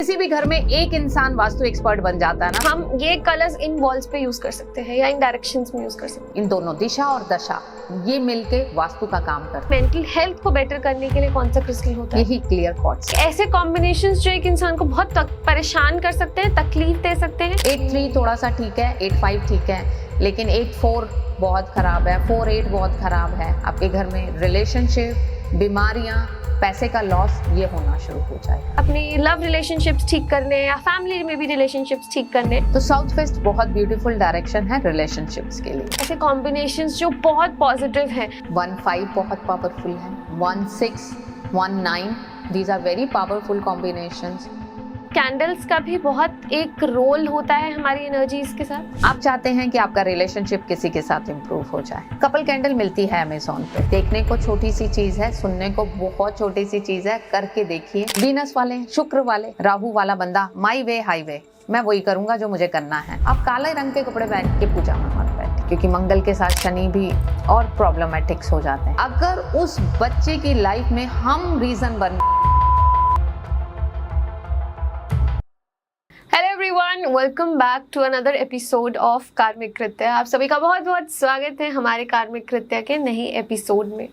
किसी भी घर में एक इंसान वास्तु एक्सपर्ट बन जाता है ना। हम ये कलर्स इन वॉल्स पे यूज कर सकते हैं या इन डायरेक्शंस में यूज कर सकते हैं। इन दोनों दिशा और दशा ये मिलके वास्तु का काम करते हैं। मेंटल हेल्थ को बेटर करने के लिए कौन सा क्रिस्टल होता है? यही क्लियर क्वार्ट्ज। ऐसे कॉम्बिनेशंस जो एक इंसान को बहुत परेशान कर सकते हैं, तकलीफ दे सकते हैं। 8-3 थोड़ा सा ठीक है, 8-5 ठीक है, लेकिन 8-4 बहुत खराब है, 4-8 बहुत खराब है। आपके घर में रिलेशनशिप, बीमारियां, पैसे का लॉस ये होना शुरू हो जाएगा। अपनी लव रिलेशनशिप्स ठीक करने या फैमिली में भी रिलेशनशिप्स ठीक करने तो साउथ वेस्ट बहुत ब्यूटीफुल डायरेक्शन है रिलेशनशिप्स के लिए। ऐसे कॉम्बिनेशंस जो बहुत पॉजिटिव हैं। 1-5 बहुत पावरफुल है, 1-6, 1-9 these are very powerful combinations. Candles का भी बहुत एक रोल होता है हमारी एनर्जीज के साथ। आप चाहते हैं कि आपका रिलेशनशिप किसी के साथ इम्प्रूव हो जाए, कपल कैंडल मिलती है अमेज़न पे। देखने को छोटी सी चीज है, सुनने को बहुत छोटी सी चीज है, करके देखिए। वीनस वाले, शुक्र वाले, राहु वाला बंदा, माई वे हाईवे, मैं वही करूंगा जो मुझे करना है। आप काले रंग के कपड़े पहन के पूजा में मत बैठे, क्योंकि मंगल के साथ शनि भी और प्रॉब्लमेटिक्स हो जाते हैं। अगर उस बच्चे की लाइफ में हम रीजन बन। Hello everyone, welcome back to another episode of karmic कृत्य। आप सभी का बहुत बहुत स्वागत है हमारे कार्मिक कृत्य के नए एपिसोड में।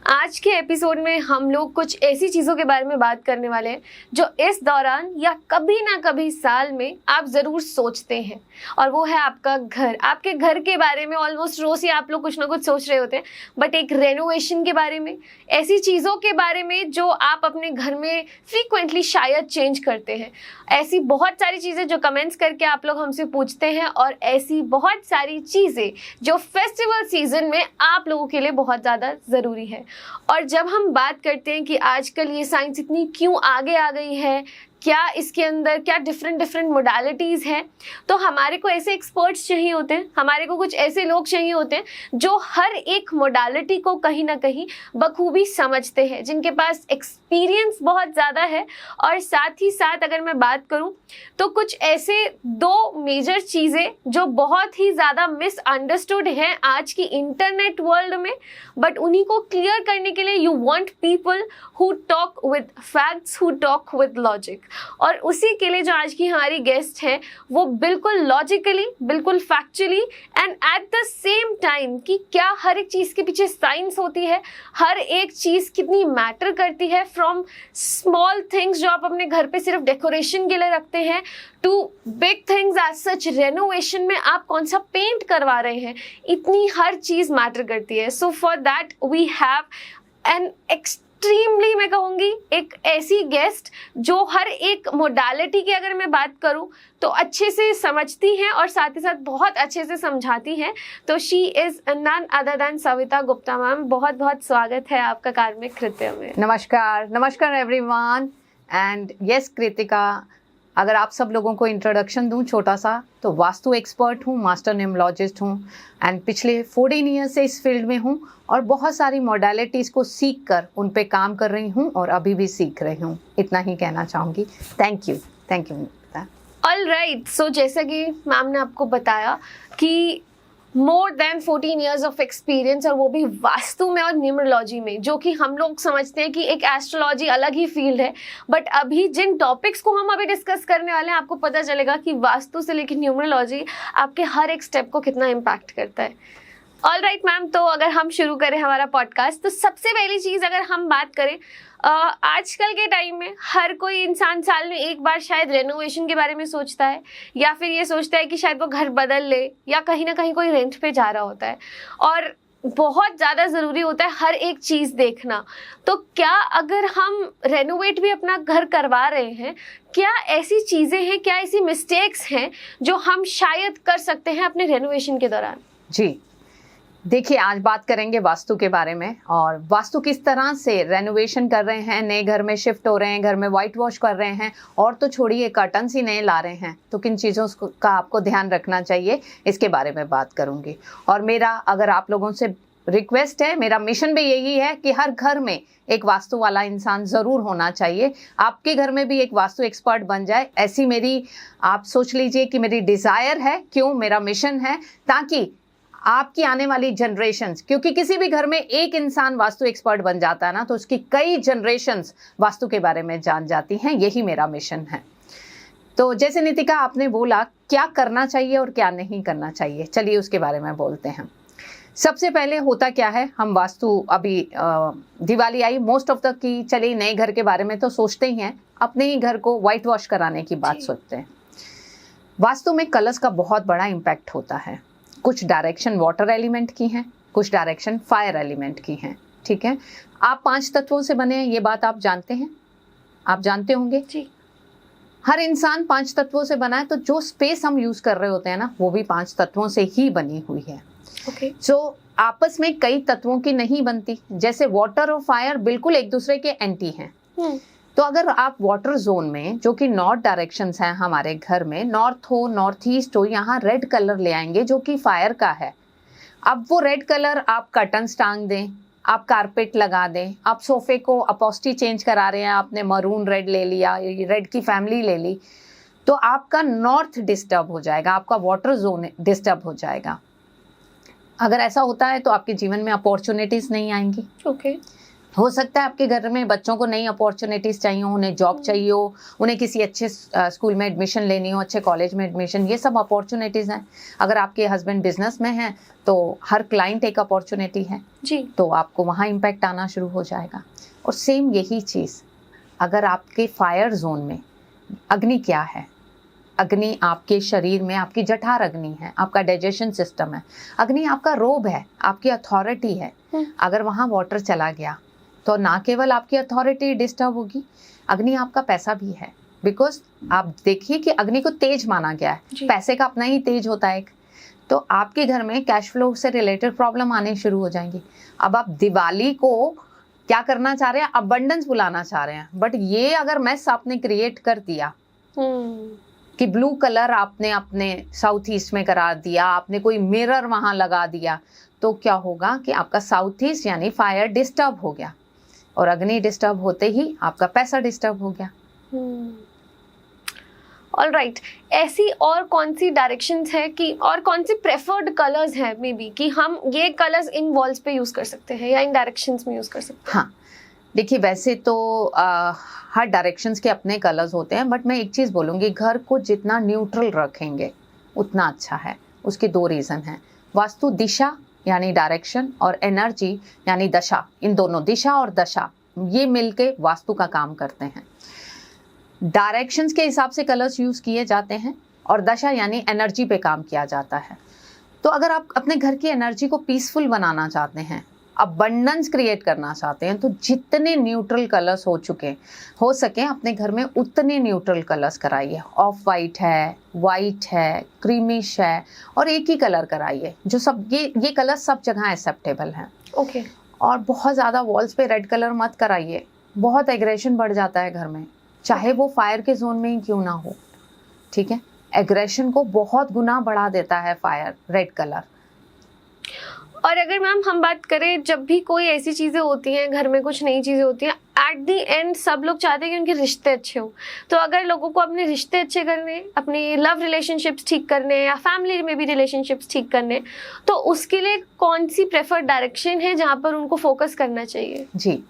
आज के एपिसोड में हम लोग कुछ ऐसी चीज़ों के बारे में बात करने वाले हैं जो इस दौरान या कभी ना कभी साल में आप ज़रूर सोचते हैं, और वो है आपका घर। आपके घर के बारे में ऑलमोस्ट रोज़ ही आप लोग कुछ ना कुछ सोच रहे होते हैं, बट एक रेनोवेशन के बारे में, ऐसी चीज़ों के बारे में जो आप अपने घर में फ्रीक्वेंटली शायद चेंज करते हैं। ऐसी बहुत सारी चीज़ें जो कमेंट्स करके आप लोग हमसे पूछते हैं, और ऐसी बहुत सारी चीज़ें जो फेस्टिवल सीजन में आप लोगों के लिए बहुत ज़्यादा ज़रूरी है। और जब हम बात करते हैं कि आजकल ये साइंस इतनी क्यों आगे आ गई है, क्या इसके अंदर क्या डिफरेंट मोडालिटीज़ हैं, तो हमारे को ऐसे एक्सपर्ट्स चाहिए होते हैं, हमारे को कुछ ऐसे लोग चाहिए होते हैं जो हर एक मोडालिटी को कहीं ना कहीं बखूबी समझते हैं, जिनके पास एक्सपीरियंस बहुत ज़्यादा है। और साथ ही साथ अगर मैं बात करूं तो कुछ ऐसे दो मेजर चीज़ें जो बहुत ही ज़्यादा मिसअंडरस्टूड हैं आज की इंटरनेट वर्ल्ड में, बट उन्हीं को क्लियर करने के लिए you want people who talk with facts, who talk with logic. और उसी के लिए जो आज की हमारी गेस्ट है वो बिल्कुल लॉजिकली, बिल्कुल factually and eight the same time कि क्या हर एक चीज़ के पीछे साइंस होती है, हर एक चीज़ कितनी मैटर करती है, फ्रॉम स्मॉल थिंग्स जो आप अपने घर पे सिर्फ डेकोरेशन के लिए रखते हैं two big things as such renovation में आप कौन सा पेंट करवा रहे हैं, इतनी हर चीज़ मैटर करती है। So for that we have an extremely, मैं कहूँगी, एक ऐसी गेस्ट जो हर एक मोडालिटी की अगर मैं बात करूँ तो अच्छे से समझती हैं और साथ ही साथ बहुत अच्छे से समझाती हैं। तो she is none other than Savita Gupta ma'am. बहुत बहुत स्वागत है आपका कार्मिक कृत्य में। नमस्कार, नमस्कार एवरीवन। एंड यस कृतिका, अगर आप सब लोगों को इंट्रोडक्शन दूं छोटा सा, तो वास्तु एक्सपर्ट हूँ, मास्टर न्यूमरोलॉजिस्ट हूँ, एंड पिछले 14 ईयर्स से इस फील्ड में हूँ और बहुत सारी मॉडलिटीज़ को सीख कर उन पे काम कर रही हूँ और अभी भी सीख रही हूँ। इतना ही कहना चाहूँगी। Thank you. ऑल राइट, सो जैसा कि मैम ने आपको बताया कि more than 14 years of experience, और वो भी वास्तु में और न्यूमरोलॉजी में, जो कि हम लोग समझते हैं कि एक एस्ट्रोलॉजी अलग ही फील्ड है। बट अभी जिन टॉपिक्स को हम अभी डिस्कस करने वाले हैं, आपको पता चलेगा कि वास्तु से लेकर न्यूमरोलॉजी आपके हर एक स्टेप को कितना इम्पैक्ट करता है। ऑल राइट मैम, तो अगर हम शुरू करें हमारा पॉडकास्ट, तो सबसे पहली चीज़ अगर हम बात करें, आजकल के टाइम में हर कोई इंसान साल में एक बार शायद रेनोवेशन के बारे में सोचता है, या फिर ये सोचता है कि शायद वो घर बदल ले, या कहीं ना कहीं कोई रेंट पे जा रहा होता है, और बहुत ज़्यादा ज़रूरी होता है हर एक चीज़ देखना। तो क्या अगर हम रेनोवेट भी अपना घर करवा रहे हैं, क्या ऐसी चीज़ें हैं, क्या ऐसी मिस्टेक्स हैं जो हम शायद कर सकते हैं अपने रेनोवेशन के दौरान? जी देखिए, आज बात करेंगे वास्तु के बारे में, और वास्तु किस तरह से रेनोवेशन कर रहे हैं, नए घर में शिफ्ट हो रहे हैं, घर में वाइट वॉश कर रहे हैं, और तो छोड़िए कर्टन्स ही नए ला रहे हैं, तो किन चीज़ों का आपको ध्यान रखना चाहिए, इसके बारे में बात करूंगी। और मेरा अगर आप लोगों से रिक्वेस्ट है, मेरा मिशन भी यही है कि हर घर में एक वास्तु वाला इंसान ज़रूर होना चाहिए। आपके घर में भी एक वास्तु एक्सपर्ट बन जाए, ऐसी मेरी, आप सोच लीजिए कि मेरी डिज़ायर है, क्यों मेरा मिशन है, ताकि आपकी आने वाली जनरेशन्स, क्योंकि किसी भी घर में एक इंसान वास्तु एक्सपर्ट बन जाता है ना, तो उसकी कई जनरेशन्स वास्तु के बारे में जान जाती हैं। यही मेरा मिशन है। तो जैसे नितिका आपने बोला क्या करना चाहिए और क्या नहीं करना चाहिए, चलिए उसके बारे में बोलते हैं। सबसे पहले होता क्या है, हम वास्तु अभी दिवाली आई, मोस्ट ऑफ द की चलिए नए घर के बारे में तो सोचते ही हैं, अपने ही घर को व्हाइट वॉश कराने की बात सोचते हैं। वास्तु में कलर्स का बहुत बड़ा इम्पैक्ट होता है। कुछ डायरेक्शन वाटर एलिमेंट की हैं, कुछ डायरेक्शन फायर एलिमेंट की हैं, ठीक है। आप 5 तत्वों से बने हैं, ये बात आप जानते हैं, आप जानते होंगे जी। हर इंसान 5 तत्वों से बना है, तो जो स्पेस हम यूज कर रहे होते हैं ना, वो भी 5 तत्वों से ही बनी हुई है। ओके। जो आपस में कई तत्वों की नहीं बनती, जैसे वाटर और फायर बिल्कुल एक दूसरे के एंटी हैं। तो अगर आप वाटर जोन में, जो कि नॉर्थ डायरेक्शंस हैं हमारे घर में, नॉर्थ हो, नॉर्थ ईस्ट हो, यहाँ रेड कलर ले आएंगे जो कि फायर का है। अब वो रेड कलर आप कर्टन्स टांग दें, आप कारपेट लगा दें, आप सोफे को अपोस्टी चेंज करा रहे हैं, आपने मरून रेड ले लिया, रेड की फैमिली ले ली, तो आपका नॉर्थ डिस्टर्ब हो जाएगा, आपका वाटर जोन डिस्टर्ब हो जाएगा। अगर ऐसा होता है तो आपके जीवन में अपॉर्चुनिटीज नहीं आएंगी। ओके। हो सकता है आपके घर में बच्चों को नई अपॉर्चुनिटीज चाहिए हो, उन्हें जॉब चाहिए हो, उन्हें किसी अच्छे स्कूल में एडमिशन लेनी हो, अच्छे कॉलेज में एडमिशन, ये सब अपॉर्चुनिटीज हैं। अगर आपके हस्बैंड बिजनेस में हैं तो हर क्लाइंट एक अपॉर्चुनिटी है जी। तो आपको वहाँ इम्पैक्ट आना शुरू हो जाएगा। और सेम यही चीज़ अगर आपके फायर जोन में, अग्नि क्या है, अग्नि आपके शरीर में आपकी जठर अग्नि है, आपका डाइजेशन सिस्टम है, अग्नि आपका रोब है, आपकी अथॉरिटी है। अगर वहाँ वाटर चला गया तो ना केवल आपकी अथॉरिटी डिस्टर्ब होगी, अग्नि आपका पैसा भी है। बिकॉज आप देखिए कि अग्नि को तेज माना गया है, पैसे का अपना ही तेज होता है। तो आपके घर में कैश फ्लो से रिलेटेड प्रॉब्लम आने शुरू हो जाएंगी। अब आप दिवाली को क्या करना चाह रहे हैं, अबंडेंस बुलाना चाह रहे हैं, बट ये अगर मैस आपने क्रिएट कर दिया कि ब्लू कलर आपने अपने साउथ ईस्ट में करा दिया, आपने कोई मिरर वहां लगा दिया, तो क्या होगा कि आपका साउथ ईस्ट यानी फायर डिस्टर्ब हो गया, और अग्नि डिस्टर्ब होते ही आपका पैसा डिस्टर्ब हो गया। All right. ऐसी और कौन सी डायरेक्शंस है कि और कौन सी प्रेफर्ड कलर्स है मे बी कि हम ये कलर्स इन वॉल्स पे यूज कर सकते हैं या इन डायरेक्शंस में यूज कर सकते हैं? हाँ, देखिए वैसे तो हर डायरेक्शंस के अपने कलर्स होते हैं, बट मैं एक चीज़ बोलूँगी, घर को जितना न्यूट्रल रखेंगे उतना अच्छा है। उसके 2 रीज़न हैं। वास्तु दिशा यानी डायरेक्शन और एनर्जी यानी दशा, इन दोनों दिशा और दशा ये मिलके वास्तु का काम करते हैं। डायरेक्शंस के हिसाब से कलर्स यूज़ किए जाते हैं और दशा यानी एनर्जी पे काम किया जाता है। तो अगर आप अपने घर की एनर्जी को पीसफुल बनाना चाहते हैं, अबंडेंस क्रिएट करना चाहते हैं, तो जितने न्यूट्रल कलर्स हो सके अपने घर में उतने न्यूट्रल कलर्स कराइए। ऑफ वाइट है, क्रीमिश है, और एक ही कलर कराइए जो सब ये कलर सब जगह एक्सेप्टेबल हैं। ओके। और बहुत ज़्यादा वॉल्स पे रेड कलर मत कराइए, बहुत एग्रेशन बढ़ जाता है घर में, चाहे वो फायर के जोन में ही क्यों ना हो, ठीक है। एग्रेशन को बहुत गुना बढ़ा देता है फायर, रेड कलर। और अगर मैम हम बात करें, जब भी कोई ऐसी चीज़ें होती हैं, घर में कुछ नई चीज़ें होती हैं, एट दी एंड सब लोग चाहते हैं कि उनके रिश्ते अच्छे हों। तो अगर लोगों को अपने रिश्ते अच्छे करने, अपनी लव रिलेशनशिप्स ठीक करने या फैमिली में भी रिलेशनशिप्स ठीक करने, तो उसके लिए कौन सी प्रेफर्ड डायरेक्शन है जहाँ पर उनको फोकस करना चाहिए? जी,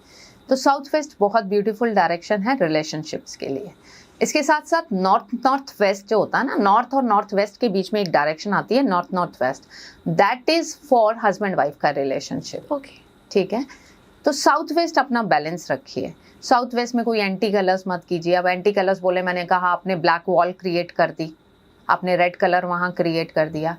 तो साउथ वेस्ट बहुत ब्यूटीफुल डायरेक्शन है रिलेशनशिप्स के लिए। इसके साथ साथ नॉर्थ वेस्ट जो होता है ना, नॉर्थ और नॉर्थ वेस्ट के बीच में एक डायरेक्शन आती है north west, that is for husband wife का रिलेशनशिप। ओके, ठीक है। तो साउथ वेस्ट अपना बैलेंस रखिए। साउथ वेस्ट में कोई एंटी कलर्स मत कीजिए। अब एंटी कलर्स बोले, मैंने कहा आपने ब्लैक वॉल क्रिएट कर दी, आपने रेड कलर वहाँ क्रिएट कर दिया,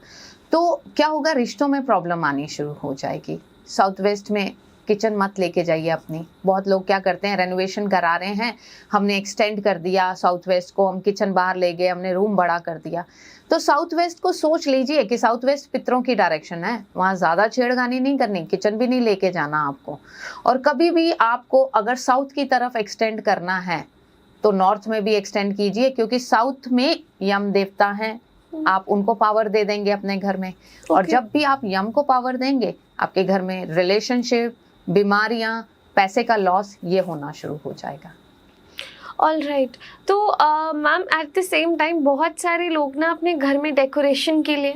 तो क्या होगा, रिश्तों में प्रॉब्लम आनी शुरू हो जाएगी। साउथ वेस्ट में किचन मत लेके जाइए अपनी। बहुत लोग क्या करते हैं, रेनोवेशन करा रहे हैं, हमने एक्सटेंड कर दिया साउथ वेस्ट को, हम किचन बाहर ले गए, हमने रूम बड़ा कर दिया। तो साउथ वेस्ट को सोच लीजिए कि साउथ वेस्ट पितरों की डायरेक्शन है, वहाँ ज़्यादा छेड़खानी नहीं करनी, किचन भी नहीं लेके जाना आपको। और कभी भी आपको अगर साउथ की तरफ एक्सटेंड करना है तो नॉर्थ में भी एक्सटेंड कीजिए, क्योंकि साउथ में यम देवता हैं, आप उनको पावर दे देंगे अपने घर में। और जब भी आप यम को पावर देंगे, आपके घर में रिलेशनशिप, बीमारियां, पैसे का लॉस, ये होना शुरू हो जाएगा। All right. तो ma'am at the same time बहुत सारे लोग ना अपने घर में डेकोरेशन के लिए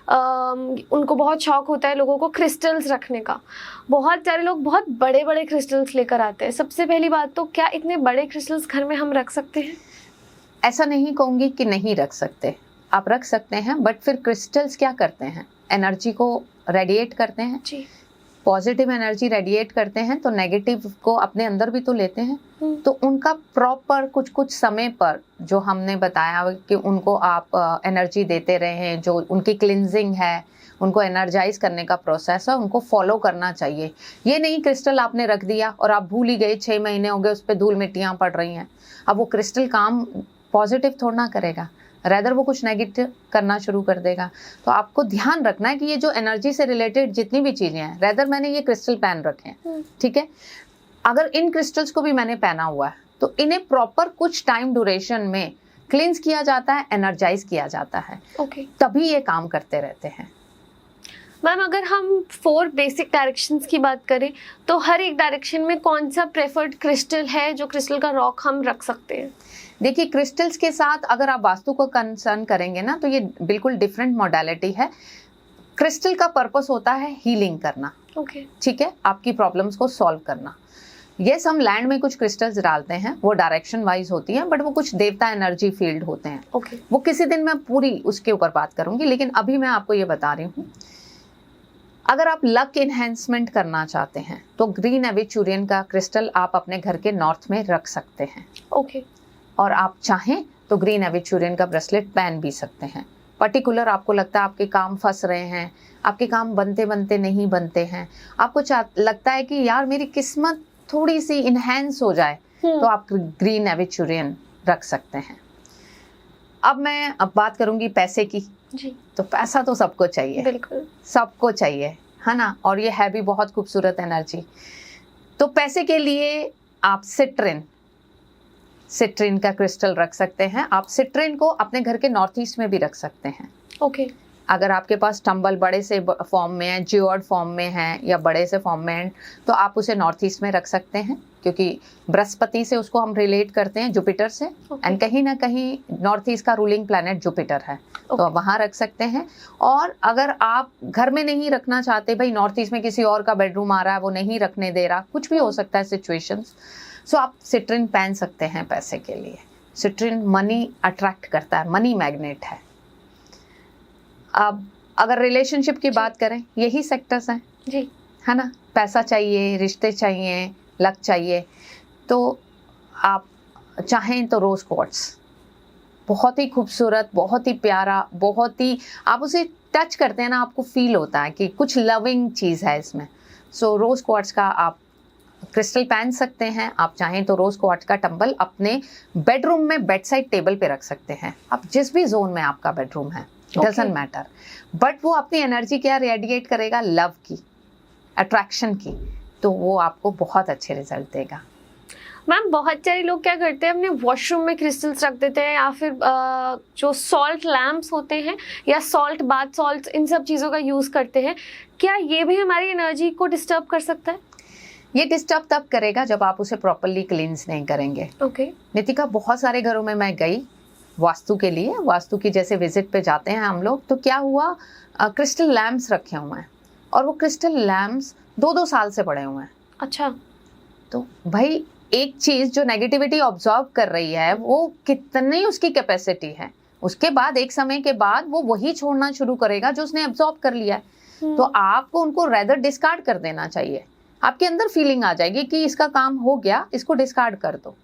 उनको बहुत शौक होता है लोगों को क्रिस्टल्स रखने का। बहुत सारे लोग बहुत बड़े बड़े क्रिस्टल्स लेकर आते हैं। सबसे पहली बात तो क्या इतने बड़े क्रिस्टल्स घर में हम रख सकते हैं? ऐसा नहीं कहूँगी कि नहीं रख सकते, आप रख सकते हैं, बट फिर क्रिस्टल्स क्या करते हैं, एनर्जी को रेडिएट करते हैं जी। पॉजिटिव एनर्जी रेडिएट करते हैं तो नेगेटिव को अपने अंदर भी तो लेते हैं। तो उनका प्रॉपर कुछ कुछ समय पर जो हमने बताया कि उनको आप एनर्जी देते रहे, जो उनकी क्लिनजिंग है, उनको एनर्जाइज करने का प्रोसेस है, उनको फॉलो करना चाहिए। ये नहीं क्रिस्टल आपने रख दिया और आप भूल ही गए, 6 महीने हो गए, उस पर धूल मिट्टियाँ पड़ रही हैं, अब वो क्रिस्टल काम पॉजिटिव थोड़ा ना करेगा, रेदर वो कुछ नेगेटिव करना शुरू कर देगा। तो आपको ध्यान रखना है कि ये जो एनर्जी से रिलेटेड जितनी भी चीज़ें हैं, रेदर मैंने ये क्रिस्टल पहन रखे हैं, ठीक है, अगर इन क्रिस्टल्स को भी मैंने पहना हुआ है तो इन्हें प्रॉपर कुछ टाइम ड्यूरेशन में क्लींस किया जाता है, एनर्जाइज किया जाता है, तभी ये काम करते रहते हैं। मैम अगर हम 4 बेसिक डायरेक्शंस की बात करें तो हर एक डायरेक्शन में कौन सा प्रेफर्ड क्रिस्टल है जो क्रिस्टल का रॉक हम रख सकते हैं? देखिए, क्रिस्टल्स के साथ अगर आप वास्तु को कंसर्न करेंगे ना तो ये बिल्कुल डिफरेंट मॉडलिटी है। क्रिस्टल का पर्पस होता है हीलिंग करना, ठीक है, आपकी प्रॉब्लम्स को सॉल्व करना। यस, हम लैंड में कुछ क्रिस्टल्स डालते हैं, वो डायरेक्शन वाइज होती हैं, बट वो कुछ देवता एनर्जी फील्ड होते हैं। वो किसी दिन मैं पूरी उसके ऊपर बात करूंगी, लेकिन अभी मैं आपको ये बता रही हूँ, अगर आप लक इन्हेंसमेंट करना चाहते हैं तो ग्रीन एविचुरियन का क्रिस्टल आप अपने घर के नॉर्थ में रख सकते हैं। और आप चाहें तो ग्रीन एविचुरियन का ब्रेसलेट पहन भी सकते हैं। पर्टिकुलर आपको लगता है आपके काम फंस रहे हैं, आपके काम बनते बनते नहीं बनते हैं, आपको लगता है कि यार मेरी किस्मत थोड़ी सी इन्हेंस हो जाए, तो आप ग्रीन एविचुरियन रख सकते हैं। अब मैं बात करूंगी पैसे की जी। तो पैसा तो सबको चाहिए, बिल्कुल सबको चाहिए, है ना, और ये है भी बहुत खूबसूरत एनर्जी। तो पैसे के लिए आप सिट्रिन का क्रिस्टल रख सकते हैं। आप सिट्रिन को अपने घर के नॉर्थ ईस्ट में भी रख सकते हैं। अगर आपके पास टंबल बड़े से फॉर्म में है, जियोड फॉर्म में है या बड़े से फॉर्म में है, तो आप उसे नॉर्थ ईस्ट में रख सकते हैं, क्योंकि बृहस्पति से उसको हम रिलेट करते हैं, जुपिटर से, एंड कहीं ना कहीं नॉर्थ ईस्ट का रूलिंग प्लैनेट जुपिटर है, तो आप वहाँ रख सकते हैं। और अगर आप घर में नहीं रखना चाहते, भाई नॉर्थ ईस्ट में किसी और का बेडरूम आ रहा है, वो नहीं रखने दे रहा, कुछ भी हो सकता है सिचुएशंस, सो आप सिट्रिन पहन सकते हैं पैसे के लिए। सिट्रिन मनी अट्रैक्ट करता है, मनी मैग्नेट है। अब अगर रिलेशनशिप की बात करें, यही सेक्टर्स हैं जी, है ना, पैसा चाहिए, रिश्ते चाहिए, लक चाहिए, तो आप चाहें तो रोज क्वार्ट्स, बहुत ही खूबसूरत, बहुत ही प्यारा, बहुत ही, आप उसे टच करते हैं ना, आपको फील होता है कि कुछ लविंग चीज़ है इसमें। सो रोज क्वार्ट्स का आप क्रिस्टल पहन सकते हैं। आप चाहें तो रोज क्वार्ट्स का टंबल अपने बेडरूम में बेड साइड टेबल पे रख सकते हैं। आप जिस भी जोन में आपका बेडरूम है, डजंट मैटर, बट वो अपनी एनर्जी क्या रेडिएट करेगा, लव की, अट्रैक्शन की, तो वो आपको बहुत अच्छे रिजल्ट देगा। मैम बहुत सारे लोग क्या करते हैं, अपने वॉशरूम में क्रिस्टल्स रख देते हैं, या फिर जो सॉल्ट लैम्प्स होते हैं या सॉल्ट बाथ सॉल्ट, इन सब चीज़ों का यूज़ करते हैं। क्या ये भी हमारी एनर्जी को डिस्टर्ब कर सकता है? ये डिस्टर्ब तब करेगा जब आप उसे प्रॉपरली क्लींस नहीं करेंगे। नितिका, बहुत सारे घरों में मैं गई वास्तु के लिए, वास्तु की जैसे विजिट पे जाते हैं हम लोग, तो क्या हुआ, क्रिस्टल लैम्प्स रखे हुए हैं और वो क्रिस्टल लैम्प्स 2-2 साल से पड़े हुए हैं। अच्छा, तो भाई एक चीज जो नेगेटिविटी ऑब्जर्व कर रही है, वो कितनी उसकी कैपेसिटी है, उसके बाद एक समय के बाद वो वही छोड़ना शुरू करेगा जो उसने ऑब्जर्व कर लिया है। तो आपको उनको रेदर डिस्कार्ड कर देना चाहिए। आपके अंदर फीलिंग आ जाएगी कि इसका काम हो गया, इसको डिस्कार्ड कर दो।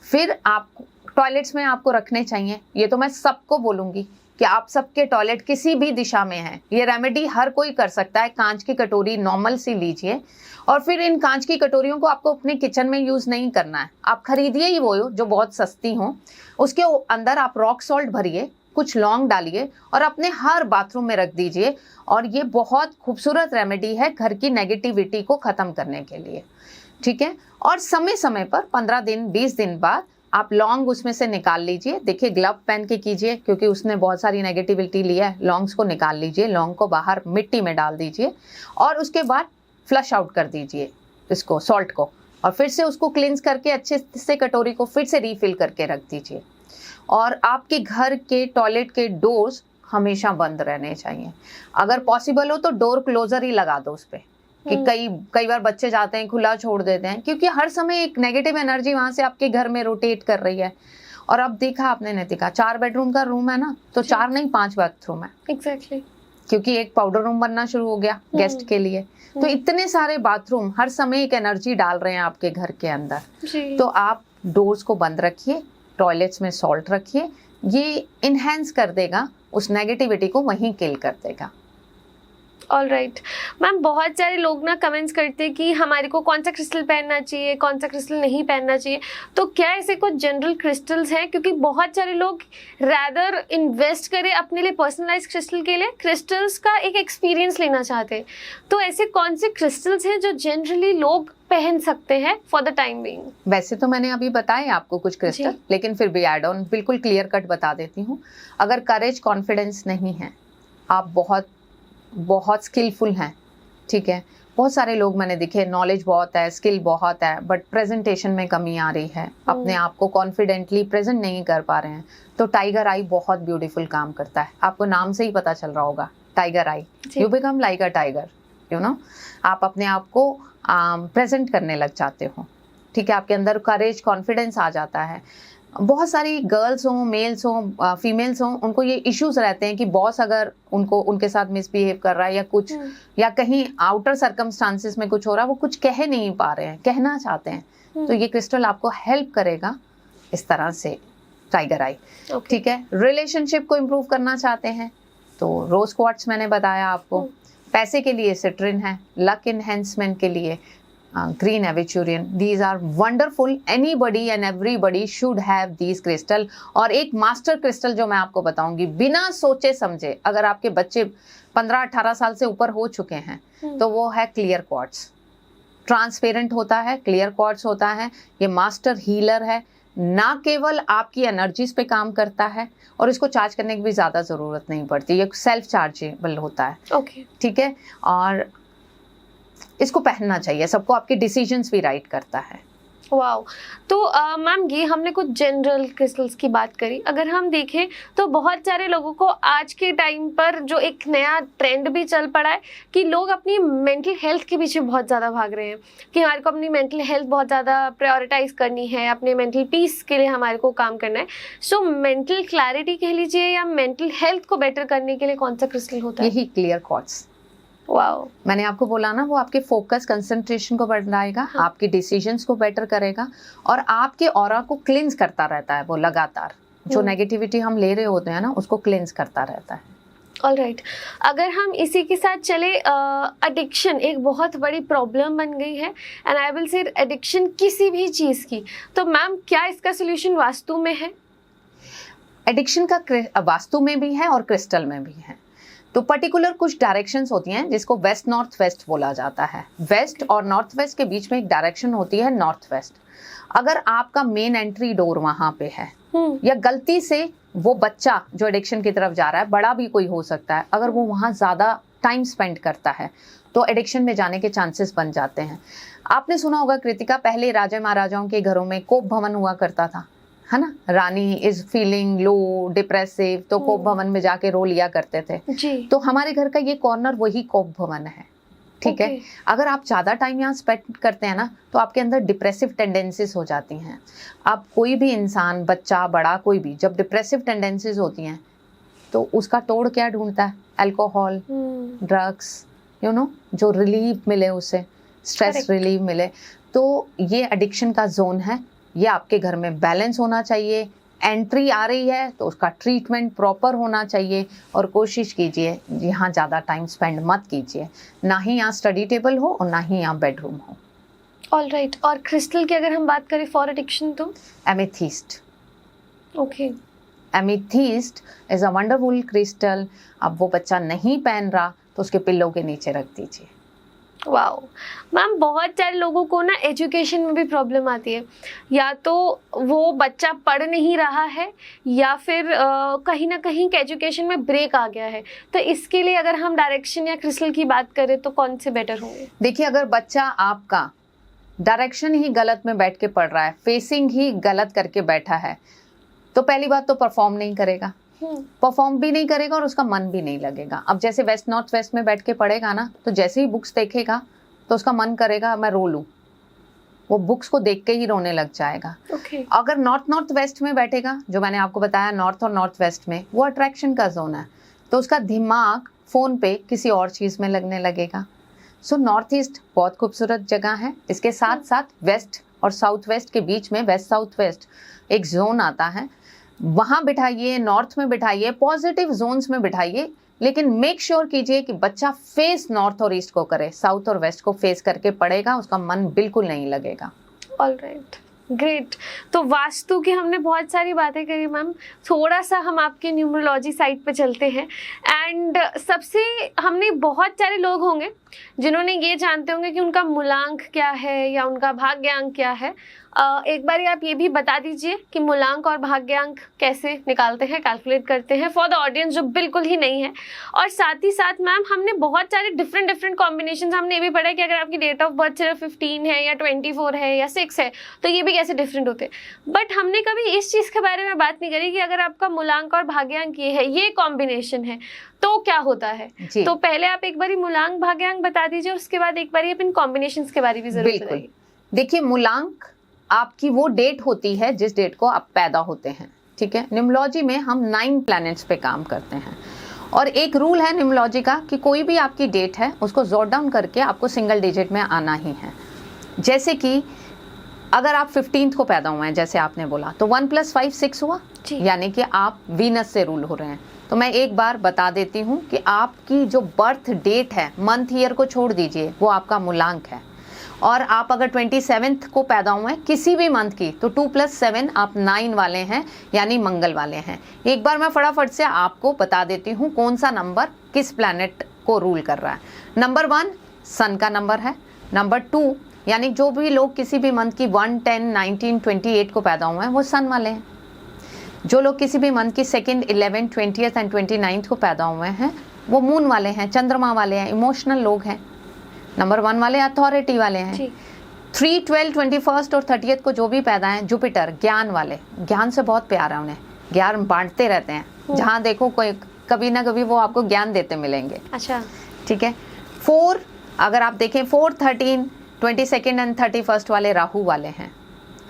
फिर आप टॉयलेट्स में आपको रखने चाहिए। ये तो मैं सबको बोलूंगी कि आप सबके टॉयलेट किसी भी दिशा में है, ये रेमेडी हर कोई कर सकता है। कांच की कटोरी नॉर्मल सी लीजिए, और फिर इन कांच की कटोरियों को आपको अपने किचन में यूज नहीं करना है, आप खरीदिए ही वो जो बहुत सस्ती हो, उसके अंदर आप रॉक सॉल्ट भरिए, कुछ लौंग डालिए और अपने हर बाथरूम में रख दीजिए। और ये बहुत खूबसूरत रेमेडी है घर की नेगेटिविटी को खत्म करने के लिए, ठीक है। और समय समय पर 15 दिन 20 दिन बाद आप लौंग उसमें से निकाल लीजिए। देखिए, ग्लव पहन के कीजिए क्योंकि उसने बहुत सारी नेगेटिविटी लिया है। लौंग्स को निकाल लीजिए, लौंग को बाहर मिट्टी में डाल दीजिए और उसके बाद फ्लश आउट कर दीजिए इसको, सॉल्ट को, और फिर से उसको क्लींस करके अच्छे से कटोरी को फिर से रीफिल करके रख दीजिए। और आपके घर के टॉयलेट के डोर्स हमेशा बंद रहने चाहिए। अगर पॉसिबल हो तो डोर क्लोजर ही लगा दो उस पर, कि कई बार बच्चे जाते हैं खुला छोड़ देते हैं, क्योंकि हर समय एक नेगेटिव एनर्जी वहां से आपके घर में रोटेट कर रही है। और अब देखा आपने नितिका, 4 बेडरूम का रूम है ना, तो 4 नहीं 5 बाथरूम है, एग्जैक्टली। क्योंकि एक पाउडर रूम बनना शुरू हो गया गेस्ट के लिए। तो इतने सारे बाथरूम हर समय एक एनर्जी डाल रहे हैं आपके घर के अंदर। जी। तो आप डोर्स को बंद रखिए, टॉयलेट्स में सॉल्ट रखिए, ये इनहेंस कर देगा, उस नेगेटिविटी को वहीं किल कर देगा। ऑल राइट मैम, बहुत सारे लोग ना कमेंट्स करते हैं कि हमारे को कौन सा क्रिस्टल पहनना चाहिए, कौन सा क्रिस्टल नहीं पहनना चाहिए। तो क्या ऐसे कुछ जनरल क्रिस्टल्स हैं, क्योंकि बहुत सारे लोग रैदर इन्वेस्ट करें अपने लिए पर्सनलाइज क्रिस्टल के लिए, क्रिस्टल्स का एक एक्सपीरियंस लेना चाहते हैं। तो ऐसे कौन से क्रिस्टल्स हैं जो जनरली लोग पहन सकते हैं फॉर द टाइम बीइंग? वैसे तो मैंने अभी बताया आपको कुछ क्रिस्टल, लेकिन फिर भी ऐड ऑन बिल्कुल क्लियर कट बता देती हूँ। अगर करेज कॉन्फिडेंस नहीं है, आप बहुत स्किलफुल हैं, ठीक है, बहुत सारे लोग मैंने दिखे, नॉलेज बहुत है, स्किल बहुत है, बट प्रेजेंटेशन में कमी आ रही है, अपने आप को कॉन्फिडेंटली प्रेजेंट नहीं कर पा रहे हैं, तो टाइगर आई बहुत ब्यूटीफुल काम करता है। आपको नाम से ही पता चल रहा होगा, tiger I, you become like a tiger, you know, आप अपने आप को प्रेजेंट करने लग जाते हो, ठीक है, आपके अंदर करेज कॉन्फिडेंस आ जाता है। बहुत सारी गर्ल्स हों, मेल्स हों, फीमेल्स हों, उनको ये इश्यूज रहते हैं कि बॉस अगर उनके साथ मिसबिहेव कर रहा है या कुछ, या कहीं आउटर सर्कमस्टांसेस में कुछ हो रहा है, वो कुछ कह नहीं पा रहे हैं, कहना चाहते हैं, तो ये क्रिस्टल आपको हेल्प करेगा इस तरह से, टाइगर आई, ठीक है। रिलेशनशिप को इम्प्रूव करना चाहते हैं तो रोज क्वार्ट्ज मैंने बताया आपको, पैसे के लिए सिट्रिन है, लक इनहेंसमेंट के लिए green aventurine, these are wonderful, anybody and everybody should have these crystal। और एक मास्टर क्रिस्टल जो मैं आपको बताऊंगी, बिना सोचे समझे, अगर आपके बच्चे 15-18 साल से ऊपर हो चुके हैं, तो वो है क्लियर क्वार्ट्ज। ट्रांसपेरेंट होता है, क्लियर क्वार्ट्ज होता है, ये मास्टर हीलर है, ना केवल आपकी एनर्जीज पे काम करता है, और इसको चार्ज करने की भी ज्यादा जरूरत नहीं पड़ती, ये सेल्फ चार्जेबल होता है, ओके, ठीक है। और इसको पहनना चाहिए सबको, आपके डिसीजंस भी राइट करता है। वाओ। तो मैम, ये हमने कुछ जनरल क्रिस्टल्स की बात करी। अगर हम देखें तो बहुत सारे लोगों को आज के टाइम पर जो एक नया ट्रेंड भी चल पड़ा है कि लोग अपनी मेंटल हेल्थ के पीछे बहुत ज़्यादा भाग रहे हैं, कि हमारे को अपनी मेंटल हेल्थ बहुत ज़्यादा प्रायोरिटाइज करनी है, अपने मेंटल पीस के लिए हमारे को काम करना है। सो मेंटल क्लैरिटी कह लीजिए या मेंटल हेल्थ को बेटर करने के लिए कौन सा क्रिस्टल होता है? यही क्लियर क्वार्ट्ज। वाओ, मैंने आपको बोला ना, वो आपके फोकस कंसंट्रेशन को बढ़ाएगा, हाँ। आपकी डिसीजंस को बेटर करेगा, और आपके ऑरा को क्लींस करता रहता है वो लगातार, जो नेगेटिविटी हम ले रहे होते हैं ना, उसको क्लींस करता रहता है। ऑलराइट, अगर हम इसी के साथ चले, एडिक्शन एक बहुत बड़ी प्रॉब्लम बन गई है, and I will say addiction किसी भी चीज़ की, तो मैम क्या इसका सोल्यूशन वास्तु में है? एडिक्शन का वास्तु में भी है और क्रिस्टल में भी है। तो पर्टिकुलर कुछ डायरेक्शंस होती हैं जिसको वेस्ट नॉर्थ वेस्ट बोला जाता है। वेस्ट और नॉर्थ वेस्ट के बीच में एक डायरेक्शन होती है नॉर्थ वेस्ट। अगर आपका मेन एंट्री डोर वहां पे है, या गलती से वो बच्चा जो एडिक्शन की तरफ जा रहा है, बड़ा भी कोई हो सकता है, अगर वो वहां ज्यादा टाइम स्पेंड करता है तो एडिक्शन में जाने के चांसेस बन जाते हैं। आपने सुना होगा कृतिका, पहले राजा महाराजाओं के घरों में कोप भवन हुआ करता था, है ना, रानी इज फीलिंग लो, डिप्रेसिव, तो कोप भवन में जाके रो लिया करते थे जी। तो हमारे घर का ये कॉर्नर वही कोप भवन है, ठीक है। अगर आप ज्यादा टाइम यहाँ स्पेंड करते हैं ना, तो आपके अंदर डिप्रेसिव टेंडेंसीज हो जाती हैं। आप कोई भी इंसान, बच्चा बड़ा कोई भी, जब डिप्रेसिव टेंडेंसीज होती हैं तो उसका तोड़ क्या ढूंढता है? अल्कोहल, ड्रग्स, यू नो, जो रिलीफ मिले उसे, स्ट्रेस रिलीफ मिले। तो ये एडिक्शन का जोन है, ये आपके घर में बैलेंस होना चाहिए। एंट्री आ रही है तो उसका ट्रीटमेंट प्रॉपर होना चाहिए, और कोशिश कीजिए यहाँ ज़्यादा टाइम स्पेंड मत कीजिए, ना ही यहाँ स्टडी टेबल हो और ना ही यहाँ बेडरूम हो। ऑलराइट, और क्रिस्टल की अगर हम बात करें फॉर एडिक्शन तो amethyst. Okay, amethyst is a wonderful crystal. अब वो बच्चा नहीं पहन रहा तो उसके पिल्लों के नीचे रख दीजिए। वाओ मैम, बहुत सारे लोगों को ना एजुकेशन में भी प्रॉब्लम आती है, या तो वो बच्चा पढ़ नहीं रहा है, या फिर कहीं ना कहीं एजुकेशन में ब्रेक आ गया है। तो इसके लिए अगर हम डायरेक्शन या क्रिस्टल की बात करें तो कौन से बेटर होंगे? देखिए, अगर बच्चा आपका डायरेक्शन ही गलत में बैठ के पढ़ रहा है, फेसिंग ही गलत करके बैठा है, तो पहली बात तो परफॉर्म नहीं करेगा, परफॉर्म भी नहीं करेगा और उसका मन भी नहीं लगेगा। अब जैसे वेस्ट नॉर्थ वेस्ट में बैठ के पढ़ेगा ना, तो जैसे ही बुक्स देखेगा तो उसका मन करेगा मैं रो लूं, वो बुक्स को देख के ही रोने लग जाएगा। अगर नॉर्थ वेस्ट में बैठेगा, जो मैंने आपको बताया नॉर्थ और नॉर्थ वेस्ट में, वो अट्रैक्शन का जोन है, तो उसका दिमाग फ़ोन पे किसी और चीज़ में लगने लगेगा। सो नॉर्थ ईस्ट बहुत खूबसूरत जगह है। इसके साथ साथ वेस्ट और साउथ वेस्ट के बीच में वेस्ट साउथ वेस्ट एक जोन आता है, वहाँ बिठाइए, नॉर्थ में बिठाइए, पॉजिटिव जोन्स में बिठाइए, लेकिन मेक श्योर कीजिए कि बच्चा फेस नॉर्थ और ईस्ट को करे। साउथ और वेस्ट को फेस करके पढ़ेगा, उसका मन बिल्कुल नहीं लगेगा। Alright, great. तो वास्तु की हमने बहुत सारी बातें करी मैम, थोड़ा सा हम आपके न्यूमरोलॉजी साइड पे चलते हैं। एंड सबसे हमने बहुत सारे लोग होंगे जिन्होंने ये जानते होंगे कि उनका मूलांक क्या है या उनका भाग्यांक क्या है। एक बार आप ये भी बता दीजिए कि मूलांक और भाग्यांक कैसे निकालते हैं, कैलकुलेट करते हैं, फॉर द ऑडियंस जो बिल्कुल ही नहीं है। और साथ ही साथ मैम हमने बहुत सारे डिफरेंट कॉम्बिनेशन, हमने ये भी पढ़ा है कि अगर आपकी डेट ऑफ बर्थ सिर्फ 15 है या 24 है या 6 है तो ये भी कैसे डिफरेंट होते हैं। बट हमने कभी इस चीज़ के बारे में बात नहीं करी कि अगर आपका मूलांक और भाग्यांक ये है, ये कॉम्बिनेशन है, तो क्या होता है। तो पहले आप एक बारी मूलांक भाग्यांक बता दीजिए, और उसके बाद एक बारी आप इन कॉम्बिनेशंस के बारे में जरूर बताइए। देखिए, मूलांक आपकी वो डेट होती है जिस डेट को आप पैदा होते हैं, ठीक है। न्यूमरोलॉजी में हम 9 प्लैनेट्स पे काम करते हैं, और एक रूल है न्यूमरोलॉजी का कि कोई भी आपकी डेट है उसको जॉट डाउन करके आपको सिंगल डिजिट में आना ही है। जैसे कि अगर आप 15 को पैदा हुए हैं, जैसे आपने बोला, तो 1 + 5 6 हुआ, यानी कि आप वीनस से रूल हो रहे हैं। तो मैं एक बार बता देती हूँ कि आपकी जो बर्थ डेट है, मंथ ईयर को छोड़ दीजिए, वो आपका मूलांक है। और आप अगर 27 को पैदा हुए हैं किसी भी मंथ की, तो 2 + 7 आप 9 वाले हैं, यानी मंगल वाले हैं। एक बार मैं फटाफट से आपको बता देती हूँ कौन सा नंबर किस प्लैनेट को रूल कर रहा है। नंबर 1 सन का नंबर है। नंबर 2 यानी जो भी लोग किसी भी मंथ की 1, 10, 19, 28 को पैदा हुए हैं वो सन वाले हैं। जो लोग किसी भी मंथ की 2, 11, 20 एंड 29 को पैदा हुए हैं वो मून वाले हैं, चंद्रमा वाले हैं, इमोशनल लोग हैं। नंबर 1 वाले अथॉरिटी वाले हैं। 3, 12, 21 और 30 को जो भी पैदा हैं, जुपिटर ज्ञान वाले, ज्ञान से बहुत प्यार है उन्हें, ज्ञान बांटते रहते हैं, जहाँ देखो कोई कभी ना कभी वो आपको ज्ञान देते मिलेंगे। अच्छा, ठीक है। 4 अगर आप देखें 4, 13, 22 एंड 31 वाले राहु वाले हैं।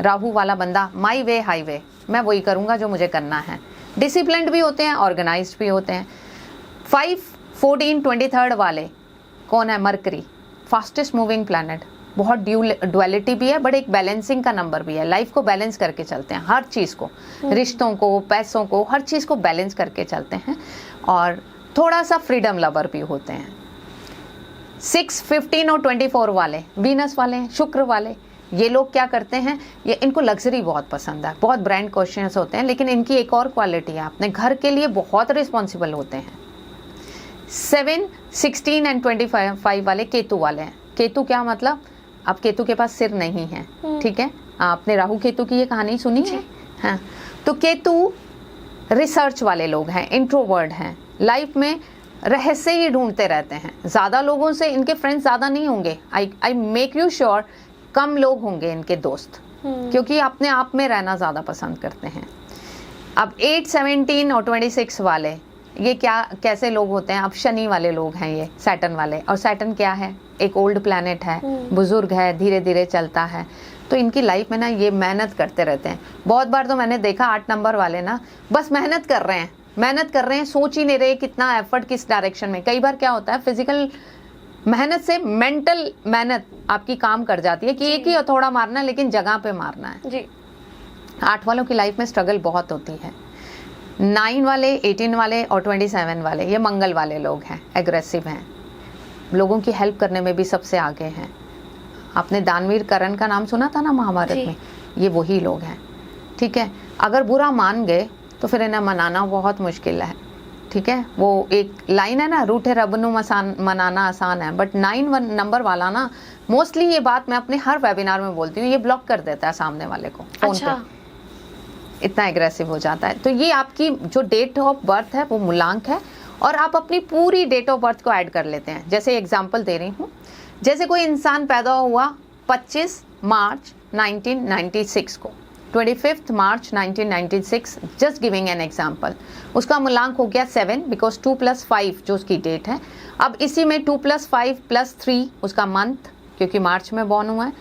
राहु वाला बंदा माई वे हाईवे, मैं वही करूँगा जो मुझे करना है। डिसिप्लिन्ड भी होते हैं, ऑर्गेनाइज्ड भी होते हैं। 5, 14, 23 वाले कौन है? मरकरी, फास्टेस्ट मूविंग प्लैनेट, बहुत ड्युअलिटी भी है, बट एक बैलेंसिंग का नंबर भी है। लाइफ को बैलेंस करके चलते हैं, हर चीज़ को, रिश्तों को, पैसों को, हर चीज़ को बैलेंस करके चलते हैं, और थोड़ा सा फ्रीडम लवर भी होते हैं। 6, 15 और 24 वाले वीनस वाले हैं, शुक्र वाले। ये लोग क्या करते हैं, ये इनको लग्जरी बहुत पसंद है, बहुत ब्रांड कॉन्शियस होते हैं, लेकिन इनकी एक और क्वालिटी है, अपने घर के लिए बहुत रिस्पॉन्सिबल होते हैं। 7, 16 एंड 25 वाले केतु वाले हैं। केतु क्या मतलब? अब केतु के पास सिर नहीं है, ठीक है। आपने राहु केतु की ये कहानी सुनी है? हाँ, तो केतु रिसर्च वाले लोग हैं, इंट्रोवर्ट हैं, लाइफ में रहस्य ही ढूंढते रहते हैं। ज़्यादा लोगों से इनके फ्रेंड्स ज़्यादा नहीं होंगे, आई मेक यू श्योर, कम लोग होंगे इनके दोस्त, क्योंकि अपने आप में रहना ज़्यादा पसंद करते हैं। अब 8, 17 और 26 वाले ये क्या कैसे लोग होते हैं? अब शनि वाले लोग हैं ये, सैटर्न वाले। और सैटर्न क्या है? एक ओल्ड प्लैनेट है, बुजुर्ग है, धीरे धीरे चलता है, तो इनकी लाइफ में ना ये मेहनत करते रहते हैं। बहुत बार तो मैंने देखा 8 नंबर वाले ना बस मेहनत कर रहे हैं, सोच ही नहीं रहे कितना एफर्ट किस डायरेक्शन में। कई बार क्या होता है, फिजिकल मेहनत से मेंटल मेहनत आपकी काम कर जाती है कि एक ही हथौड़ा मारना है, लेकिन जगह पे मारना है जी। 8 वालों की लाइफ में स्ट्रगल बहुत होती है। 9 वाले, 18 वाले और 27 वाले ये मंगल वाले लोग हैं, एग्रेसिव हैं, लोगों की हेल्प करने में भी सबसे आगे हैं। आपने दानवीर कर्ण का नाम सुना था ना महाभारत में, ये वही लोग हैं, ठीक है। अगर बुरा मान गए तो फिर इन्हें मनाना बहुत मुश्किल है, ठीक है। वो एक लाइन है ना, रूठे रब नू मनाना आसान है, बट 9 नंबर वाला ना, मोस्टली ये बात मैं अपने हर वेबिनार में बोलती हूँ, ये ब्लॉक कर देता है सामने वाले को फोन पे, इतना एग्रेसिव हो जाता है। तो ये आपकी जो डेट ऑफ बर्थ है वो मूलांक है, और आप अपनी पूरी डेट ऑफ बर्थ को ऐड कर लेते हैं। जैसे एग्जांपल दे रही हूँ, जैसे कोई इंसान पैदा हुआ 25 मार्च 1996 को, 25 मार्च 1996, जस्ट गिविंग एन एग्जाम्पल, उसका मूलांक हो गया 7, बिकॉज 2 + 5 जो उसकी डेट है। अब इसी में 2 + 5 + 3 उसका मंथ, क्योंकि मार्च में बॉर्न हुआ है,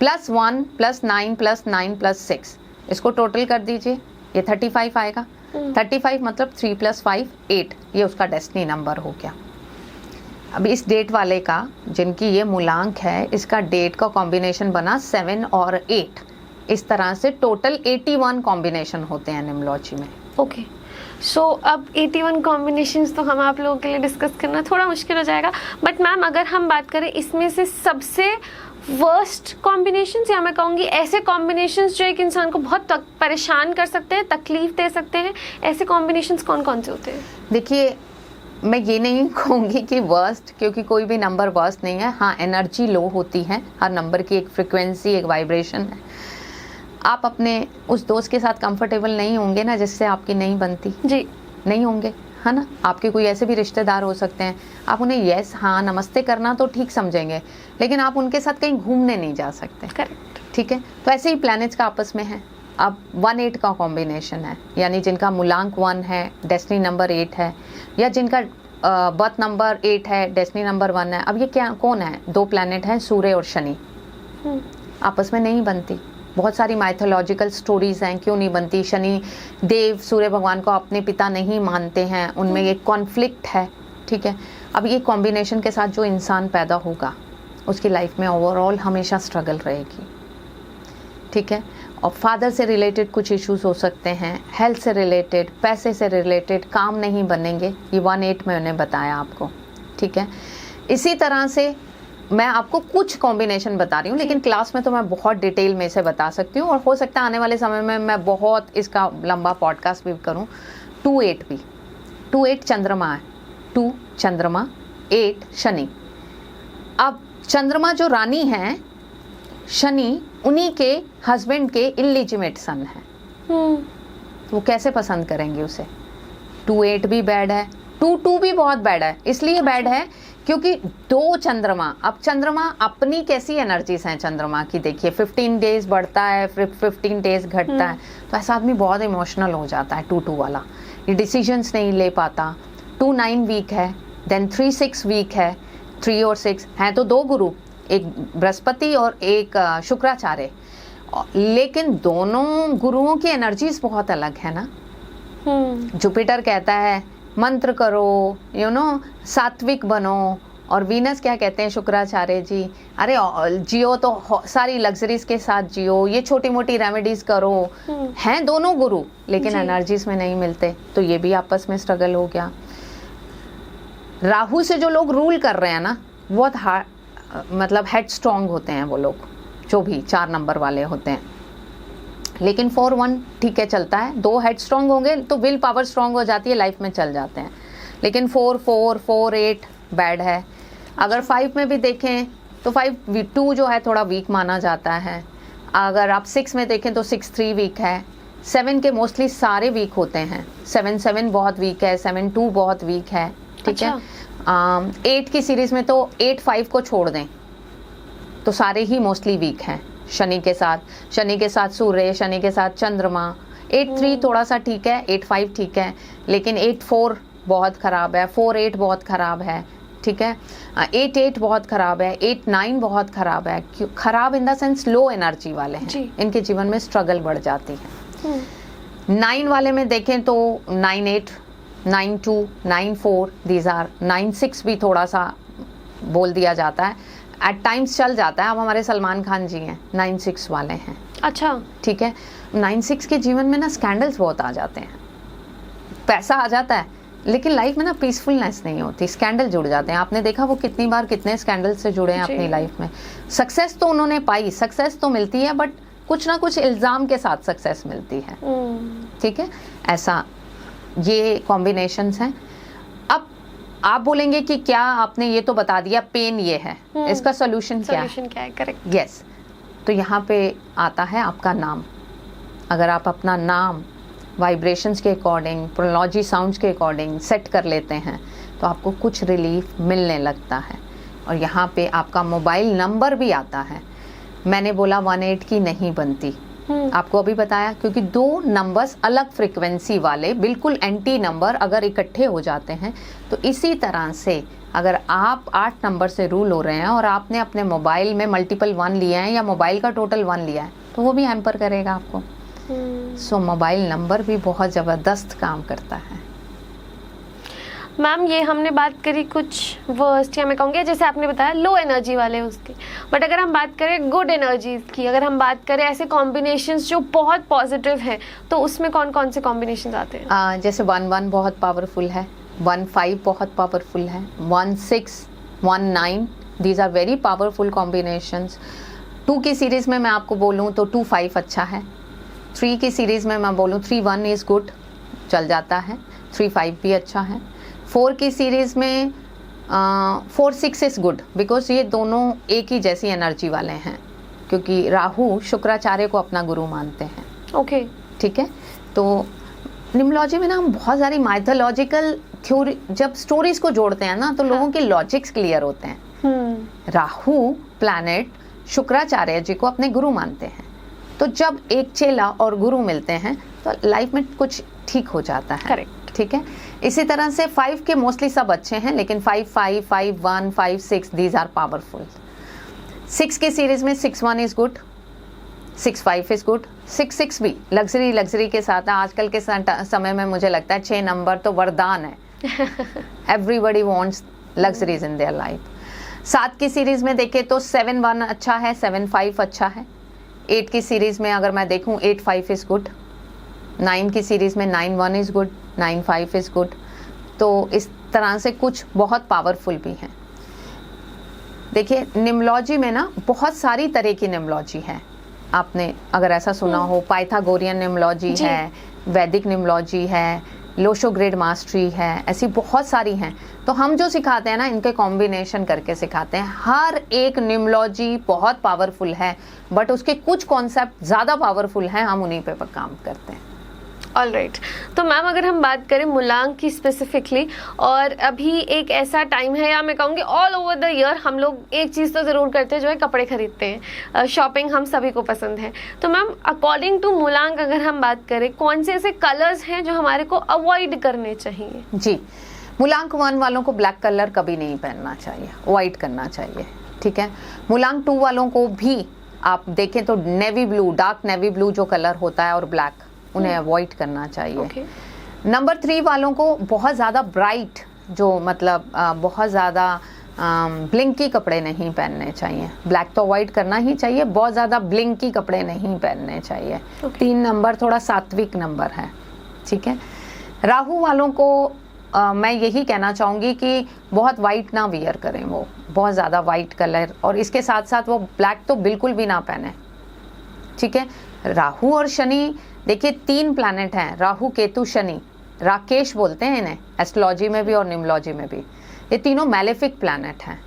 +1 +9 +9 +6, इसको टोटल कर दीजिए, ये 35 आएगा। 35 मतलब 3 + 5 8, ये उसका डेस्टिनी नंबर हो गया। अब इस डेट वाले का, जिनकी ये मूलांक है, इसका डेट का कॉम्बिनेशन बना 7 और 8। इस तरह से टोटल 81 कॉम्बिनेशन होते हैं न्यूमरोलॉजी में। ओके, सो अब 81 कॉम्बिनेशंस तो हम आप लोगों के लिए डिस्कस करना थोड़ा मुश्किल हो जाएगा, बट मैम अगर हम बात करें इसमें से सबसे वर्स्ट कॉम्बिनेशंस, या मैं कहूँगी ऐसे कॉम्बिनेशंस जो एक इंसान को बहुत परेशान कर सकते हैं, तकलीफ दे सकते हैं, ऐसे कॉम्बिनेशंस कौन कौन से होते हैं? देखिए, मैं ये नहीं कहूँगी कि वर्स्ट, क्योंकि कोई भी नंबर वर्स्ट नहीं है। हाँ, एनर्जी लो होती है, हर नंबर की एक फ्रिक्वेंसी, एक वाइब्रेशन है। आप अपने उस दोस्त के साथ कंफर्टेबल नहीं होंगे ना जिससे आपकी नहीं बनती जी, नहीं होंगे, है ना। आपके कोई ऐसे भी रिश्तेदार हो सकते हैं, आप उन्हें यस हाँ नमस्ते करना तो ठीक समझेंगे, लेकिन आप उनके साथ कहीं घूमने नहीं जा सकते। करेक्ट, ठीक है। तो ऐसे ही प्लैनेट्स का आपस में है। अब 1-8 का कॉम्बिनेशन है, यानी जिनका मूलांक 1 है, डेस्टिनी नंबर 8 है, या जिनका बर्थ नंबर 8 है, डेस्टिनी नंबर 1 है। अब ये क्या कौन है? 2 प्लैनेट हैं, सूर्य और शनि। आपस में नहीं बनती। बहुत सारी माइथोलॉजिकल स्टोरीज हैं क्यों नहीं बनती। शनि देव सूर्य भगवान को अपने पिता नहीं मानते हैं, उनमें एक कॉन्फ्लिक्ट है। ठीक है। अब ये कॉम्बिनेशन के साथ जो इंसान पैदा होगा उसकी लाइफ में ओवरऑल हमेशा स्ट्रगल रहेगी। ठीक है। और फादर से रिलेटेड कुछ इश्यूज हो सकते हैं, हेल्थ से रिलेटेड, पैसे से रिलेटेड, काम नहीं बनेंगे। ये 1-8 मैंने बताया आपको। ठीक है। इसी तरह से मैं आपको कुछ कॉम्बिनेशन बता रही हूँ, लेकिन क्लास में तो मैं बहुत डिटेल में से बता सकती हूँ, और हो सकता है आने वाले समय में मैं बहुत इसका लंबा पॉडकास्ट भी करूँ। 2-8 भी, 2-8 चंद्रमा है, 2 चंद्रमा, 8 शनि। अब चंद्रमा जो रानी है, शनि उन्हीं के हस्बैंड के इलिजिमेट सन है। वो कैसे पसंद करेंगे उसे? 2-8 भी बैड है, 2-2 भी बहुत बैड है। इसलिए बैड है क्योंकि 2 चंद्रमा, अब चंद्रमा अपनी कैसी एनर्जीज हैं चंद्रमा की, देखिए 15 डेज बढ़ता है, फिर 15 डेज घटता है, तो ऐसा आदमी बहुत इमोशनल हो जाता है। 2-2 वाला ये डिसीजंस नहीं ले पाता। 2-9 वीक है, देन 3-6 वीक है। 3 और 6 हैं तो 2 गुरु, एक बृहस्पति और एक शुक्राचार्य, लेकिन दोनों गुरुओं की एनर्जीज बहुत अलग है ना। जुपिटर कहता है मंत्र करो, सात्विक बनो, और वीनस क्या कहते हैं शुक्राचार्य जी, अरे जियो तो सारी लग्जरीज के साथ जियो, ये छोटी मोटी रेमेडीज करो। हैं दोनों गुरु, लेकिन एनर्जीज में नहीं मिलते, तो ये भी आपस में स्ट्रगल हो गया। राहु से जो लोग रूल कर रहे हैं ना, बहुत मतलब हेड स्ट्रॉन्ग होते हैं वो लोग, जो भी 4 नंबर वाले होते हैं। लेकिन 4-1 ठीक है, चलता है। 2 हेड स्ट्रॉन्ग होंगे तो विल पावर स्ट्रॉन्ग हो जाती है, लाइफ में चल जाते हैं। लेकिन 4-4, 4-8 बैड है। अगर 5 में भी देखें तो 5-2 जो है थोड़ा वीक माना जाता है। अगर आप 6 में देखें तो 6-3 वीक है। 7 के मोस्टली सारे वीक होते हैं। 7-7 बहुत वीक है, 7-2 बहुत वीक है। ठीक है। 8 की सीरीज में तो 8-5 को छोड़ दें तो सारे ही मोस्टली वीक हैं। शनि के साथ सूर्य, शनि के साथ चंद्रमा। 8-3 थोड़ा सा ठीक है, 8-5 ठीक है, लेकिन 8-4 बहुत ख़राब है, 4-8 बहुत ख़राब है। ठीक है। 8-8 बहुत ख़राब है, 8-9 बहुत ख़राब है। ख़राब in the sense low energy वाले हैं, इनके जीवन में स्ट्रगल बढ़ जाती है। 9 वाले में देखें तो 9-8, 9-2, 9-4, दीज आर 9-6 भी थोड़ा सा बोल दिया जाता है, एट टाइम्स चल जाता है। अब हमारे सलमान खान जी हैं, 9-6 वाले हैं। अच्छा, ठीक है। 9-6 के जीवन में ना स्कैंडल्स बहुत आ जाते हैं, पैसा आ जाता है, लेकिन लाइफ में ना पीसफुलनेस नहीं होती, स्कैंडल जुड़ जाते हैं। आपने देखा वो कितनी बार कितने स्कैंडल से जुड़े हैं अपनी लाइफ में। सक्सेस तो उन्होंने पाई, सक्सेस तो मिलती है, बट कुछ ना कुछ इल्ज़ाम के साथ सक्सेस मिलती है। ठीक है। ऐसा ये कॉम्बिनेशंस हैं। अब आप बोलेंगे कि क्या आपने ये तो बता दिया, पेन ये है, इसका सोल्यूशन क्या है? करेक्ट। यस। तो यहाँ पे आता है आपका नाम। अगर आप अपना नाम वाइब्रेशंस के अकॉर्डिंग, प्रोनोलॉजी साउंड्स के अकॉर्डिंग सेट कर लेते हैं तो आपको कुछ रिलीफ मिलने लगता है। और यहाँ पे आपका मोबाइल नंबर भी आता है। मैंने बोला 1-8 की नहीं बनती, आपको अभी बताया, क्योंकि दो नंबर्स अलग फ्रीक्वेंसी वाले बिल्कुल एंटी नंबर अगर इकट्ठे हो जाते हैं, तो इसी तरह से अगर आप 8 नंबर से रूल हो रहे हैं और आपने अपने मोबाइल में मल्टीपल 1 लिया है या मोबाइल का टोटल 1 लिया है, तो वो भी हैम्पर करेगा आपको। सो मोबाइल नंबर भी बहुत ज़बरदस्त काम करता है। मैम ये हमने बात करी कुछ वर्स्ट, या मैं कहूँगी जैसे आपने बताया लो एनर्जी वाले उसके, बट अगर हम बात करें गुड एनर्जीज की, अगर हम बात करें ऐसे कॉम्बिनेशंस जो बहुत पॉजिटिव हैं, तो उसमें कौन कौन से कॉम्बिनेशंस आते हैं? जैसे 1-1 बहुत पावरफुल है, 1-5 बहुत पावरफुल है, 1-6, 1-9, these are very powerful combinations. 2 की सीरीज़ में मैं आपको बोलूँ तो 2-5 अच्छा है। 3 की सीरीज़ में मैं बोलूँ 3-1 इज़ गुड, चल जाता है। 3-5 भी अच्छा है। 4 की सीरीज़ में 4-6 इज़ गुड, बिकॉज ये दोनों एक ही जैसी एनर्जी वाले हैं, क्योंकि राहु शुक्राचार्य को अपना गुरु मानते हैं। ओके, ठीक है। तो न्यूमरोलॉजी में ना हम बहुत सारी माइथोलॉजिकल थ्योरी, जब स्टोरीज को जोड़ते हैं ना, तो लोगों के लॉजिक्स क्लियर होते हैं। राहु प्लैनेट शुक्राचार्य जी को अपने गुरु मानते हैं, तो जब एक चेला और गुरु मिलते हैं तो लाइफ में कुछ ठीक हो जाता है। करेक्ट, ठीक है। इसी तरह से 5 के मोस्टली सब अच्छे हैं, लेकिन 5-5, 5-1, 5-6 दीज आर पावरफुल। 6 की सीरीज में 6-1 इज गुड, 6-5 इज गुड, 6-6 भी लग्जरी के साथ है। आजकल के समय में मुझे लगता है 6 नंबर तो वरदान है। Everybody wants luxuries in their life. 7 की सीरीज में देखें तो 7-1 अच्छा है, 7-5 अच्छा है। 8 की सीरीज में अगर मैं देखूं 8-5 इज गुड। 9 की सीरीज में 9-1 इज गुड, 9-5 इज गुड। तो इस तरह से कुछ बहुत पावरफुल भी हैं। देखिए न्यूमरोलॉजी में ना बहुत सारी तरह की न्यूमरोलॉजी है। आपने अगर ऐसा सुना हो, पाइथागोरियन न्यूमरोलॉजी है, वैदिक न्यूमरोलॉजी है, लोशो ग्रेड मास्टरी है, ऐसी बहुत सारी हैं। तो हम जो सिखाते हैं ना, इनके कॉम्बिनेशन करके सिखाते हैं। हर एक न्यूमरोलॉजी बहुत पावरफुल है, बट उसके कुछ कॉन्सेप्ट ज़्यादा पावरफुल हैं, हम उन्हीं पे काम करते हैं। ऑलराइट, तो मैम अगर हम बात करें मूलांक की स्पेसिफिकली, और अभी एक ऐसा टाइम है, या मैं कहूँगी ऑल ओवर द ईयर हम लोग एक चीज़ तो ज़रूर करते हैं, जो है कपड़े खरीदते हैं। शॉपिंग हम सभी को पसंद है। तो मैम अकॉर्डिंग टू मूलांक अगर हम बात करें, कौन से ऐसे कलर्स हैं जो हमारे को अवॉइड करने चाहिए? जी, मूलांक 1 वालों को ब्लैक कलर कभी नहीं पहनना चाहिए, अवॉइड करना चाहिए। ठीक है। मूलांक 2 वालों को भी आप देखें तो navy blue, dark navy blue जो कलर होता है और ब्लैक, उन्हें अवॉइड करना चाहिए। नंबर 3 वालों को बहुत ज़्यादा ब्राइट, जो मतलब बहुत ज़्यादा ब्लिंकी कपड़े नहीं पहनने चाहिए। ब्लैक तो अवॉइड करना ही चाहिए, बहुत ज़्यादा ब्लिंकी कपड़े नहीं पहनने चाहिए। 3 नंबर थोड़ा सात्विक नंबर है। ठीक है। राहु वालों को मैं यही कहना चाहूँगी कि बहुत वाइट ना वियर करें, वो बहुत ज़्यादा वाइट कलर, और इसके साथ साथ वो ब्लैक तो बिल्कुल भी ना पहने। ठीक है। राहु और शनि, देखिए 3 प्लैनेट हैं, राहु केतु शनि, राकेश बोलते हैं इन्हें एस्ट्रोलॉजी में भी और न्यूमरोलॉजी में भी। ये तीनों मैलेफिक प्लैनेट हैं।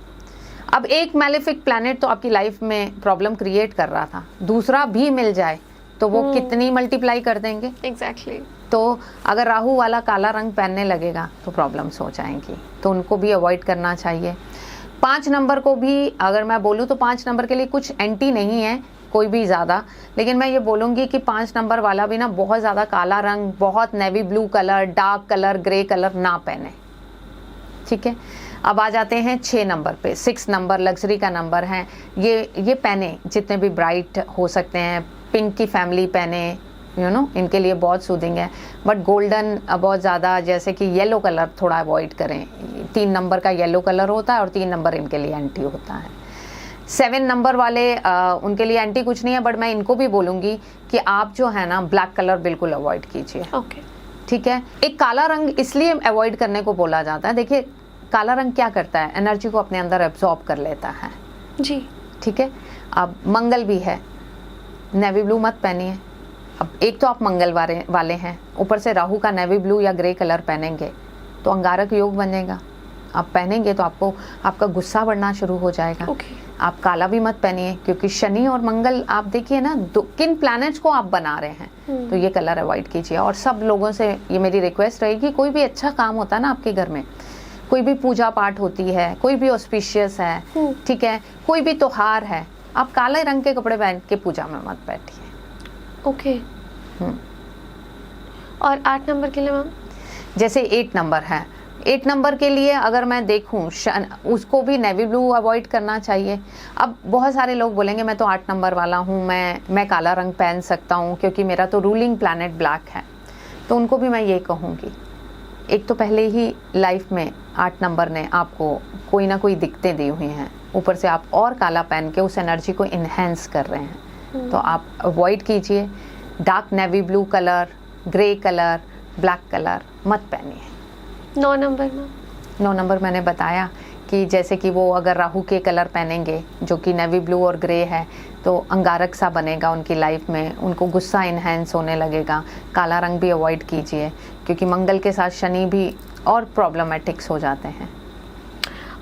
अब एक मैलेफिक प्लैनेट तो आपकी लाइफ में प्रॉब्लम क्रिएट कर रहा था, दूसरा भी मिल जाए तो वो कितनी मल्टीप्लाई कर देंगे। एग्जैक्टली। तो अगर राहु वाला काला रंग पहनने लगेगा तो प्रॉब्लम्स हो जाएंगी, तो उनको भी अवॉइड करना चाहिए। 5 नंबर को भी अगर मैं बोलूँ तो 5 नंबर के लिए कुछ एंटी नहीं है कोई भी ज़्यादा, लेकिन मैं ये बोलूँगी कि 5 नंबर वाला भी ना बहुत ज़्यादा काला रंग, बहुत navy blue colour, dark colour, grey colour ना पहने। ठीक है। अब आ जाते हैं 6 नंबर पे। 6 नंबर लग्जरी का नंबर है, ये पहने जितने भी ब्राइट हो सकते हैं। पिंक की फैमिली पहने, इनके लिए बहुत सूदिंग है। बट गोल्डन बहुत ज़्यादा, जैसे कि येलो कलर थोड़ा अवॉइड करें। 3 नंबर का येलो कलर होता है और 3 नंबर इनके लिए एंटी होता है। 7 नंबर वाले उनके लिए एंटी कुछ नहीं है, बट मैं इनको भी बोलूँगी कि आप जो है ना ब्लैक कलर बिल्कुल अवॉइड कीजिए। ओके। ठीक है। एक काला रंग इसलिए अवॉइड करने को बोला जाता है, देखिए काला रंग क्या करता है, एनर्जी को अपने अंदर एब्जॉर्ब कर लेता है। जी। ठीक है। अब मंगल भी है, नेवी ब्लू मत पहनिए। अब एक तो आप मंगल वाले हैं, ऊपर से राहु का नेवी ब्लू या ग्रे कलर पहनेंगे तो अंगारक योग बनेगा। आप पहनेंगे तो आपका गुस्सा बढ़ना शुरू हो जाएगा। आप काला भी मत पहनिए, क्योंकि शनि और मंगल आप देखिए ना किन प्लैनेट्स को आप बना रहे हैं, तो ये कलर अवॉइड कीजिए। और सब लोगों से ये मेरी रिक्वेस्ट रहेगी, कोई भी अच्छा काम होता है ना आपके घर में, कोई भी पूजा पाठ होती है, कोई भी ऑस्पिशियस है, ठीक है, कोई भी त्योहार है, आप काले रंग के कपड़े पहन के पूजा में मत बैठिए। ओके। और 8 नंबर के लिए मैम? जैसे 8 नंबर है, 8 नंबर के लिए अगर मैं देखूं उसको भी नेवी ब्लू अवॉइड करना चाहिए। अब बहुत सारे लोग बोलेंगे मैं तो 8 नंबर वाला हूं, मैं काला रंग पहन सकता हूं क्योंकि मेरा तो रूलिंग प्लैनेट ब्लैक है। तो उनको भी मैं ये कहूँगी, एक तो पहले ही लाइफ में 8 नंबर ने आपको कोई ना कोई दिक्कतें दी हुई हैं, ऊपर से आप और काला पहन के उस एनर्जी को इन्हेंस कर रहे हैं। तो आप अवॉइड कीजिए, dark navy blue colour, grey colour, black colour मत पहनिए। 9 नंबर में? 9 नंबर मैंने बताया कि जैसे कि वो अगर राहु के कलर पहनेंगे जो कि नेवी ब्लू और ग्रे है तो अंगारक सा बनेगा उनकी लाइफ में, उनको गुस्सा इन्हेंस होने लगेगा। काला रंग भी अवॉइड कीजिए क्योंकि मंगल के साथ शनि भी और प्रॉब्लमेटिक्स हो जाते हैं।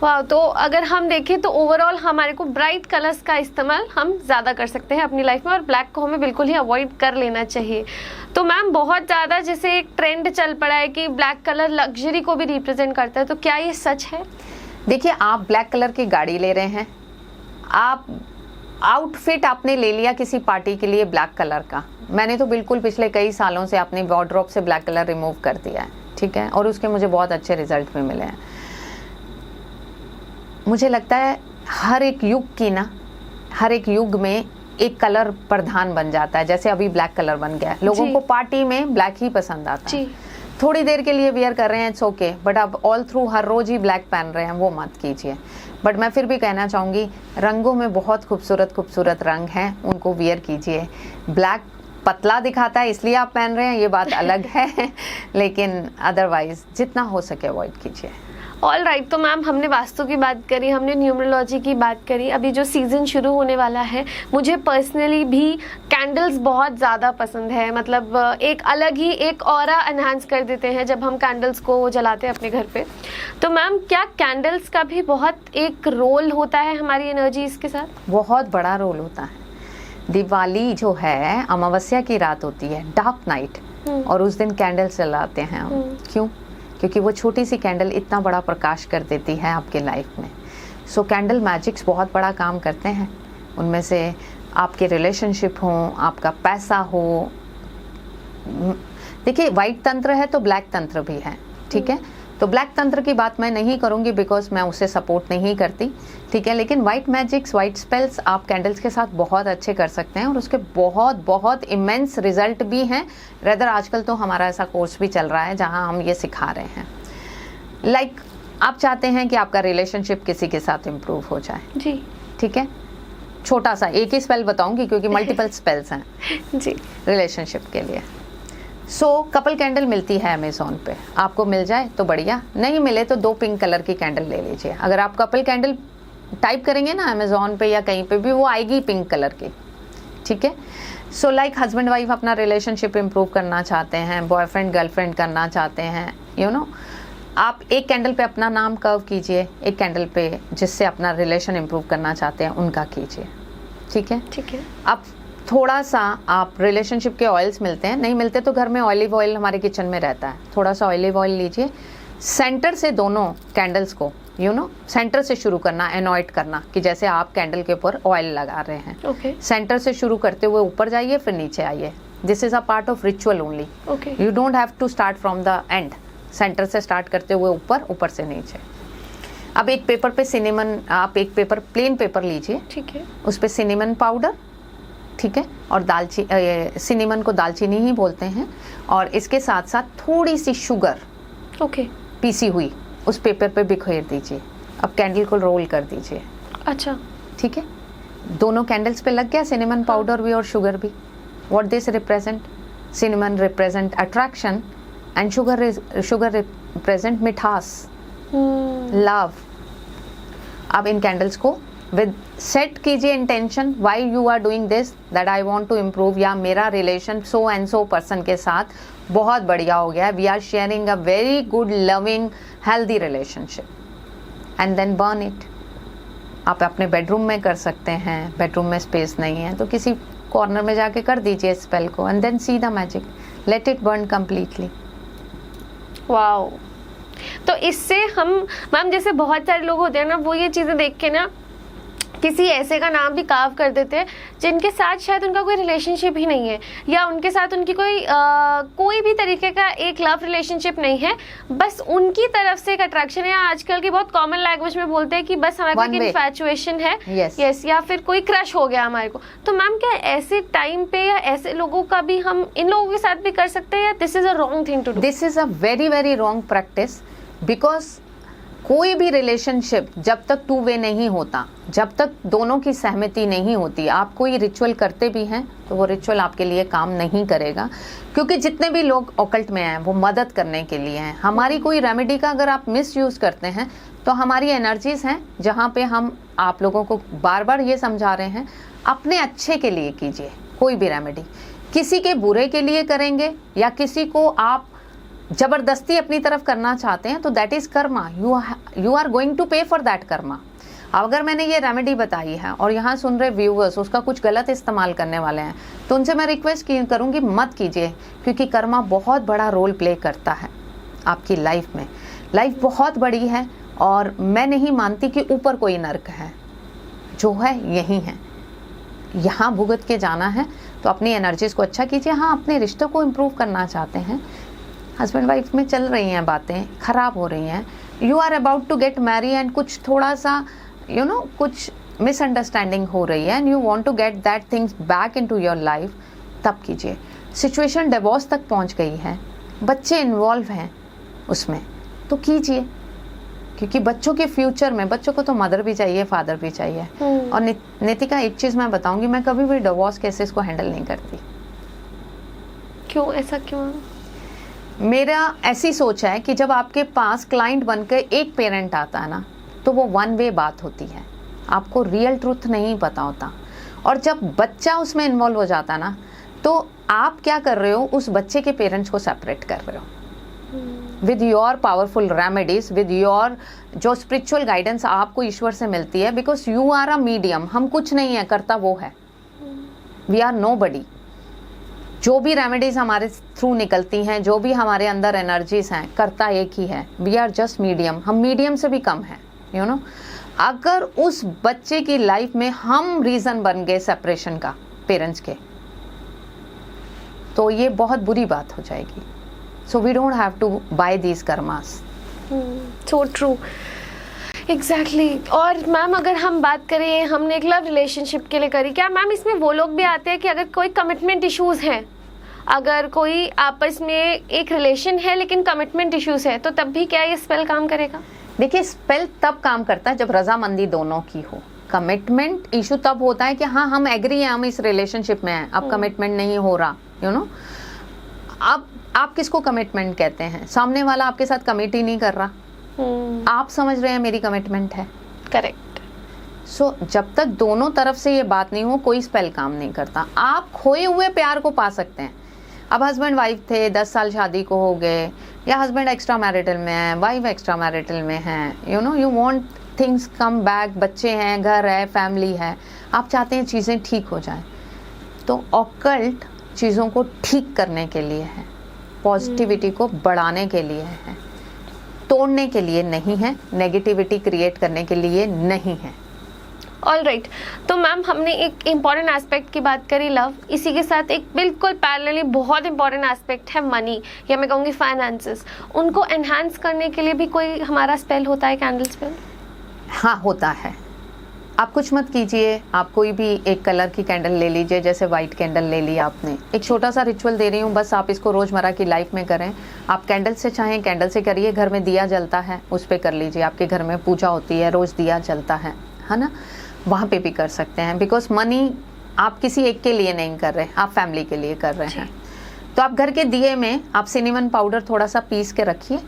वाह, तो अगर हम देखें तो ओवरऑल हमारे को ब्राइट कलर्स का इस्तेमाल हम ज़्यादा कर सकते हैं अपनी लाइफ में और ब्लैक को हमें बिल्कुल ही अवॉइड कर लेना चाहिए। तो मैम बहुत ज़्यादा जैसे एक ट्रेंड चल पड़ा है कि ब्लैक कलर लग्जरी को भी रिप्रेजेंट करता है, तो क्या ये सच है? देखिए, आप ब्लैक कलर की गाड़ी ले रहे हैं, आप आउटफिट आपने ले लिया किसी पार्टी के लिए ब्लैक कलर का। मैंने तो बिल्कुल पिछले कई सालों से अपनी वार्डरोब से ब्लैक कलर रिमूव कर दिया है, ठीक है, और उसके मुझे बहुत अच्छे रिजल्ट भी मिले हैं। मुझे लगता है हर एक युग में एक कलर प्रधान बन जाता है। जैसे अभी ब्लैक कलर बन गया है, लोगों को पार्टी में ब्लैक ही पसंद आता है। थोड़ी देर के लिए वियर कर रहे हैं, इट्स ओके, बट अब ऑल थ्रू हर रोज ही ब्लैक पहन रहे हैं, वो मत कीजिए। बट मैं फिर भी कहना चाहूँगी, रंगों में बहुत खूबसूरत रंग हैं, उनको वियर कीजिए। ब्लैक पतला दिखाता है इसलिए आप पहन रहे हैं, ये बात अलग है लेकिन अदरवाइज जितना हो सके अवॉइड कीजिए। ऑल राइट, तो मैम हमने वास्तु की बात करी, हमने न्यूमरोलॉजी की बात करी। अभी जो सीज़न शुरू होने वाला है, मुझे पर्सनली भी कैंडल्स बहुत ज़्यादा पसंद है। मतलब एक अलग ही एक ऑरा एनहांस कर देते हैं जब हम कैंडल्स को जलाते हैं अपने घर पे। तो मैम क्या कैंडल्स का भी बहुत एक रोल होता है हमारी एनर्जीज के साथ? बहुत बड़ा रोल होता है। दिवाली जो है अमावस्या की रात होती है, डार्क नाइट, और उस दिन कैंडल्स जलाते हैं हम। क्यों? क्योंकि वो छोटी सी कैंडल इतना बड़ा प्रकाश कर देती है आपके लाइफ में। सो कैंडल मैजिक्स बहुत बड़ा काम करते हैं। उनमें से आपके रिलेशनशिप हो, आपका पैसा हो। देखिए, वाइट तंत्र है तो ब्लैक तंत्र भी है, ठीक है। तो ब्लैक तंत्र की बात मैं नहीं करूंगी बिकॉज मैं उसे सपोर्ट नहीं करती, ठीक है। लेकिन वाइट मैजिक्स, वाइट स्पेल्स आप कैंडल्स के साथ बहुत अच्छे कर सकते हैं और उसके बहुत इमेंस रिजल्ट भी हैं। रेदर आजकल तो हमारा ऐसा कोर्स भी चल रहा है जहां हम ये सिखा रहे हैं। लाइक आप चाहते हैं कि आपका रिलेशनशिप किसी के साथ इम्प्रूव हो जाए जी, ठीक है। छोटा सा एक ही स्पेल बताऊंगी क्योंकि मल्टीपल स्पेल्स हैं जी रिलेशनशिप के लिए। कपल कैंडल मिलती है अमेज़ॉन पे, आपको मिल जाए तो बढ़िया, नहीं मिले तो 2 पिंक कलर की कैंडल ले लीजिए। अगर आप कपल कैंडल टाइप करेंगे ना अमेज़ॉन पे या कहीं पे भी, वो आएगी पिंक कलर की, ठीक है। लाइक हस्बैंड वाइफ अपना रिलेशनशिप इम्प्रूव करना चाहते हैं, बॉयफ्रेंड गर्लफ्रेंड करना चाहते हैं, यू नो, आप एक कैंडल पे अपना नाम कर्व कीजिए, एक कैंडल पे जिससे अपना रिलेशन इम्प्रूव करना चाहते हैं उनका कीजिए, ठीक है। ठीक है। अब थोड़ा सा आप रिलेशनशिप के ऑयल्स मिलते हैं, नहीं मिलते तो घर में ऑलिव ऑयल हमारे किचन में रहता है, थोड़ा सा ऑलिव ऑयल लीजिए। सेंटर से दोनों कैंडल्स को सेंटर से शुरू करना, एनॉइट करना कि जैसे आप कैंडल के ऊपर ऑयल लगा रहे हैं। ओके। सेंटर से शुरू करते हुए ऊपर जाइए, फिर नीचे आइए। This is a part of ritual only. Okay. You don't have to start from the end. Centre से स्टार्ट करते हुए ऊपर, ऊपर से नीचे। अब एक पेपर पे सिनेमन, आप एक पेपर प्लेन पेपर लीजिए, ठीक है, उस पे सिनेमन पाउडर, ठीक है, और सिनेमन को दालचीनी ही बोलते हैं, और इसके साथ साथ थोड़ी सी शुगर, ओके, पीसी हुई, उस पेपर पे बिखेर दीजिए। अब कैंडल को रोल कर दीजिए। अच्छा, ठीक है, दोनों कैंडल्स पे लग गया सिनेमन पाउडर भी और शुगर भी। What this represent? Cinnamon represent attraction and sugar represent मिठास, लव। अब इन कैंडल्स को विद सेट कीजिए intention, why you are doing this, that I want to improve, या मेरा relation so and so person के साथ बहुत बढ़िया हो गया है, we are sharing a very good loving healthy relationship, and then burn it. आप अपने बेडरूम में कर सकते हैं, बेडरूम में स्पेस नहीं है तो किसी कॉर्नर में जाके कर दीजिए स्पेल को, and then see the magic, let it burn completely. Wow. तो इससे हम मैम, जैसे बहुत सारे लोग होते हैं ना, वो ये चीज़ें देख के ना किसी ऐसे का नाम भी कार्व कर देते हैं जिनके साथ शायद उनका कोई रिलेशनशिप ही नहीं है, या उनके साथ उनकी कोई भी तरीके का एक लव रिलेशनशिप नहीं है, बस उनकी तरफ से एक अट्रैक्शन है। आजकल की बहुत कॉमन लैंग्वेज में बोलते हैं कि बस हमारे को एक इन्फैचुएशन है, यस, या फिर कोई क्रश हो गया हमारे को। तो मैम क्या ऐसे टाइम पे या ऐसे लोगों का भी हम इन लोगों के साथ भी कर सकते हैं, या this is a wrong thing to do? This is a very very wrong practice, because कोई भी रिलेशनशिप जब तक टू वे नहीं होता, जब तक दोनों की सहमति नहीं होती, आप कोई रिचुअल करते भी हैं तो वो रिचुअल आपके लिए काम नहीं करेगा। क्योंकि जितने भी लोग ऑकल्ट में हैं वो मदद करने के लिए हैं। हमारी कोई रेमेडी का अगर आप मिस यूज़ करते हैं तो हमारी एनर्जीज हैं जहाँ पे हम आप लोगों को बार बार ये समझा रहे हैं, अपने अच्छे के लिए कीजिए कोई भी रेमेडी। किसी के बुरे के लिए करेंगे या किसी को आप जबरदस्ती अपनी तरफ करना चाहते हैं तो that is karma, you are going to pay for that karma. अगर मैंने ये रेमेडी बताई है और यहाँ सुन रहे व्यूअर्स उसका कुछ गलत इस्तेमाल करने वाले हैं तो उनसे मैं रिक्वेस्ट करूँगी मत कीजिए, क्योंकि कर्मा बहुत बड़ा रोल प्ले करता है आपकी लाइफ में। लाइफ बहुत बड़ी है और मैं नहीं मानती कि ऊपर कोई नर्क है, जो है यही है, यहाँ भुगत के जाना है। तो अपनी एनर्जीज को अच्छा कीजिए। हाँ, अपने रिश्तों को इम्प्रूव करना चाहते हैं, हस्बैंड वाइफ में चल रही हैं बातें ख़राब हो रही हैं, you are about to get marry and कुछ थोड़ा सा कुछ मिसअंडरस्टैंडिंग हो रही है and you want to get that things back into your life, तब कीजिए। सिचुएशन डिवोर्स तक पहुंच गई है, बच्चे इन्वॉल्व हैं उसमें, तो कीजिए। क्योंकि बच्चों के फ्यूचर में, बच्चों को तो मदर भी चाहिए, फादर भी चाहिए। और नितिका एक चीज़ मैं बताऊंगी, मैं कभी भी डिवोर्स केसेस को हैंडल नहीं करती। क्यों, ऐसा क्यों? मेरा ऐसी सोच है कि जब आपके पास क्लाइंट बनकर एक पेरेंट आता है ना, तो वो वन वे बात होती है, आपको रियल ट्रूथ नहीं पता होता। और जब बच्चा उसमें इन्वॉल्व हो जाता है ना, तो आप क्या कर रहे हो, उस बच्चे के पेरेंट्स को सेपरेट कर रहे हो with your powerful remedies, with your जो स्पिरिचुअल गाइडेंस आपको ईश्वर से मिलती है। Because you are a medium, हम कुछ नहीं है, करता वो है, वी आर नोबडी। जो भी रेमेडीज हमारे थ्रू निकलती हैं, जो भी हमारे अंदर एनर्जीज हैं, करता एक ही है, वी आर जस्ट मीडियम, हम मीडियम से भी कम हैं, यू नो। अगर उस बच्चे की लाइफ में हम रीजन बन गए सेपरेशन का पेरेंट्स के, तो ये बहुत बुरी बात हो जाएगी। So we don't have to buy these karmas. So true, exactly. और मैम अगर हम बात करें, हमने एक लव रिलेशनशिप के लिए करी, क्या मैम इसमें वो लोग भी आते हैं कि अगर कोई कमिटमेंट इश्यूज हैं, अगर कोई आपस में एक रिलेशन है लेकिन कमिटमेंट इश्यूज है, तो तब भी क्या ये स्पेल काम करेगा? देखिए, स्पेल तब काम करता है जब रजामंदी दोनों की हो। कमिटमेंट इशू तब होता है कि हाँ, हम एग्री हैं, हम इस रिलेशनशिप में हैं, अब कमिटमेंट नहीं हो रहा, यू नो। अब आप किसको कमिटमेंट कहते हैं? सामने वाला आपके साथ कमिट ही नहीं कर रहा, आप समझ रहे हैं मेरी कमिटमेंट है, करेक्ट। सो जब तक दोनों तरफ से ये बात नहीं हो, कोई स्पेल काम नहीं करता। आप खोए हुए प्यार को पा सकते हैं। अब हस्बैंड वाइफ थे, 10 साल शादी को हो गए, या हस्बैंड एक्स्ट्रा मैरिटल में है, वाइफ एक्स्ट्रा मैरिटल में है, you know, you want things come back, बच्चे हैं, घर है, फैमिली है, आप चाहते हैं चीज़ें ठीक हो जाएं। तो ऑकल्ट चीज़ों को ठीक करने के लिए है, पॉजिटिविटी को बढ़ाने के लिए है, तोड़ने के लिए नहीं है, नेगेटिविटी क्रिएट करने के लिए नहीं है। ऑल राइट, तो मैम हमने एक इम्पॉर्टेंट एस्पेक्ट की बात करी लव, इसी के साथ एक बिल्कुल पैरेलली बहुत इंपॉर्टेंट एस्पेक्ट है मनी, या मैं कहूँगी फाइनेंसेस। उनको एनहांस करने के लिए भी कोई हमारा स्पेल होता है, कैंडल स्पेल? हाँ, होता है। आप कुछ मत कीजिए, आप कोई भी एक कलर की कैंडल ले लीजिए, जैसे वाइट कैंडल ले ली आपने। एक छोटा सा रिचुअल दे रही हूँ, बस आप इसको रोज़मर्रा की लाइफ में करें। आप कैंडल से चाहें कैंडल से करिए, घर में दिया जलता है उस पर कर लीजिए, आपके घर में पूजा होती है, रोज़ दिया जलता है ना, वहाँ पे भी कर सकते हैं। बिकॉज मनी आप किसी एक के लिए नहीं कर रहे, आप फैमिली के लिए कर रहे हैं। तो आप घर के दिए में आप सिनेमन पाउडर थोड़ा सा पीस के रखिए,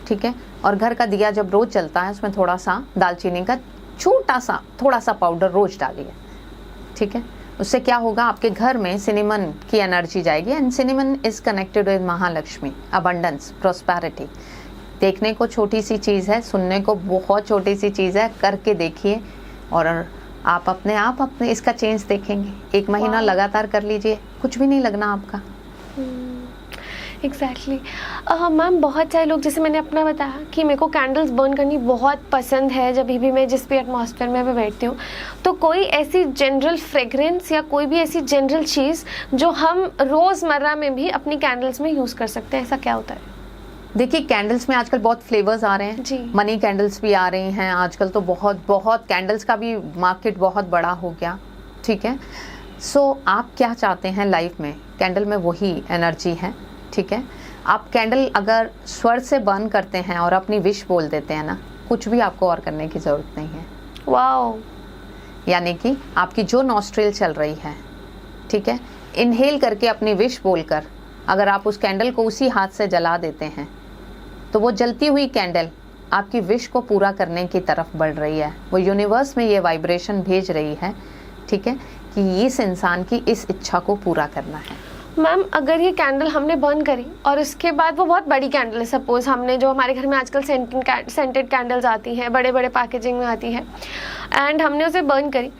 ठीक है, और घर का दिया जब रोज़ चलता है उसमें थोड़ा सा दालचीनी का छोटा सा थोड़ा सा पाउडर रोज डालिए, ठीक है। उससे क्या होगा, आपके घर में सिनेमन की एनर्जी जाएगी, and cinnamon is connected with Mahalakshmi, abundance, prosperity. देखने को छोटी सी चीज़ है, सुनने को बहुत छोटी सी चीज़ है, करके देखिए और आप अपने इसका चेंज देखेंगे। 1 महीना लगातार कर लीजिए, कुछ भी नहीं लगना आपका। एग्जैक्टली मैम, बहुत सारे लोग, जैसे मैंने अपना बताया कि मेरे को कैंडल्स बर्न करनी बहुत पसंद है जब भी मैं जिस भी एटमॉस्फेयर में मैं बैठती हूँ, तो कोई ऐसी जनरल फ्रेगरेंस या कोई भी ऐसी जनरल चीज़ जो हम रोज़मर्रा में भी अपनी कैंडल्स में यूज़ कर सकते हैं, ऐसा क्या होता है? देखिए, कैंडल्स में आजकल बहुत फ्लेवर्स आ रहे हैं जी। मनी कैंडल्स भी आ रही हैं आजकल, तो बहुत बहुत कैंडल्स का भी मार्केट बहुत बड़ा हो गया। ठीक है, सो आप क्या चाहते हैं लाइफ में? कैंडल में वही एनर्जी है। ठीक है, आप कैंडल अगर स्वर से बर्न करते हैं और अपनी विश बोल देते हैं ना, कुछ भी आपको और करने की ज़रूरत नहीं है। वाओ। यानी कि आपकी जो नॉस्ट्रिल चल रही है, ठीक है, इनहेल करके अपनी विश बोलकर अगर आप उस कैंडल को उसी हाथ से जला देते हैं, तो वो जलती हुई कैंडल आपकी विश को पूरा करने की तरफ बढ़ रही है। वो यूनिवर्स में ये वाइब्रेशन भेज रही है, ठीक है, कि इस इंसान की इस इच्छा को पूरा करना है। मैम, अगर ये कैंडल हमने बर्न करी और उसके बाद वो बहुत बड़ी कैंडल है, सपोज हमने, जो हमारे घर में आजकल सेंटेड कैंडल्स आती हैं, बड़े बड़े पैकेजिंग में आती है, एंड हमने उसे बर्न करी,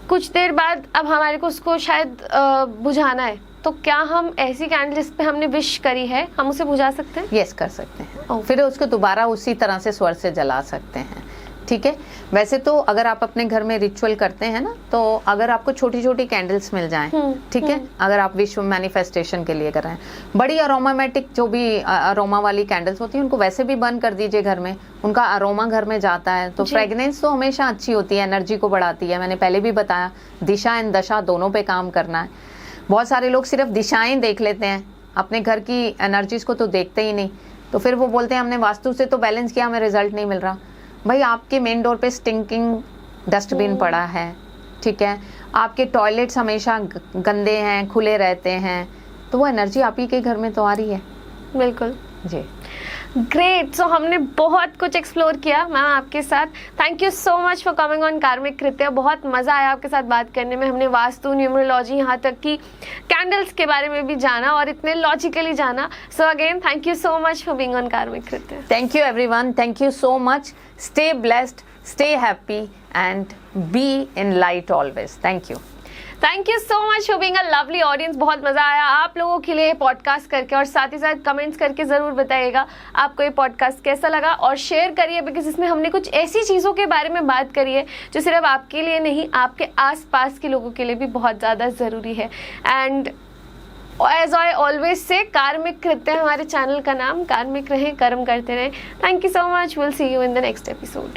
कुछ देर बाद अब हमारे को उसको शायद बुझाना है, तो क्या हम ऐसी कैंडल जिस पे हमने विश करी है, हम उसे बुझा सकते हैं? यस, कर सकते हैं। फिर उसको दोबारा उसी तरह से स्वर से जला सकते हैं। ठीक है, वैसे तो अगर आप अपने घर में रिचुअल करते हैं ना, तो अगर आपको छोटी छोटी कैंडल्स मिल जाएं, ठीक है, अगर आप विश्व मैनिफेस्टेशन के लिए कर रहे हैं, बड़ी अरोमामेटिक जो भी अरोमा वाली कैंडल्स होती हैं उनको वैसे भी बर्न कर दीजिए घर में, उनका अरोमा घर में जाता है, तो फ्रेगनेंस तो हमेशा अच्छी होती है, एनर्जी को बढ़ाती है। मैंने पहले भी बताया, दिशा एंड दशा दोनों पे काम करना है। बहुत सारे लोग सिर्फ दिशाएं देख लेते हैं, अपने घर की एनर्जीज को तो देखते ही नहीं, तो फिर वो बोलते हैं हमने वास्तु से तो बैलेंस किया, हमें रिजल्ट नहीं मिल रहा। भाई, आपके मेन डोर पे स्टिंकिंग डस्टबिन पड़ा है, ठीक है, आपके टॉयलेट्स हमेशा गंदे हैं, खुले रहते हैं, तो वो एनर्जी आप ही के घर में तो आ रही है। बिल्कुल जी, ग्रेट। सो हमने बहुत कुछ एक्सप्लोर किया मैम आपके साथ। Thank you so much for coming on कार्मिक कृत्य। बहुत मज़ा आया आपके साथ बात करने में। हमने वास्तु, न्यूमरोलॉजी, यहाँ तक कि कैंडल्स के बारे में भी जाना और इतने लॉजिकली जाना। So again thank you so much for being on कार्मिक कृत्य। Thank you everyone, thank you so much. Stay blessed, stay happy and be in light always. Thank you. Thank you so much for being a lovely audience. बहुत मज़ा आया आप लोगों के लिए podcast करके, और साथ ही साथ कमेंट्स करके ज़रूर बताइएगा आपको ये पॉडकास्ट कैसा लगा, और शेयर करिए, बिकॉज इसमें हमने कुछ ऐसी चीज़ों के बारे में बात करी है जो सिर्फ आपके लिए नहीं, आपके आसपास के लोगों के लिए भी बहुत ज़्यादा ज़रूरी है। And as I always say, कार्मिक कृत्य हमारे चैनल का नाम। कार्मिक रहें, कर्म करते रहें। Thank you so much. Will see you in the next episode.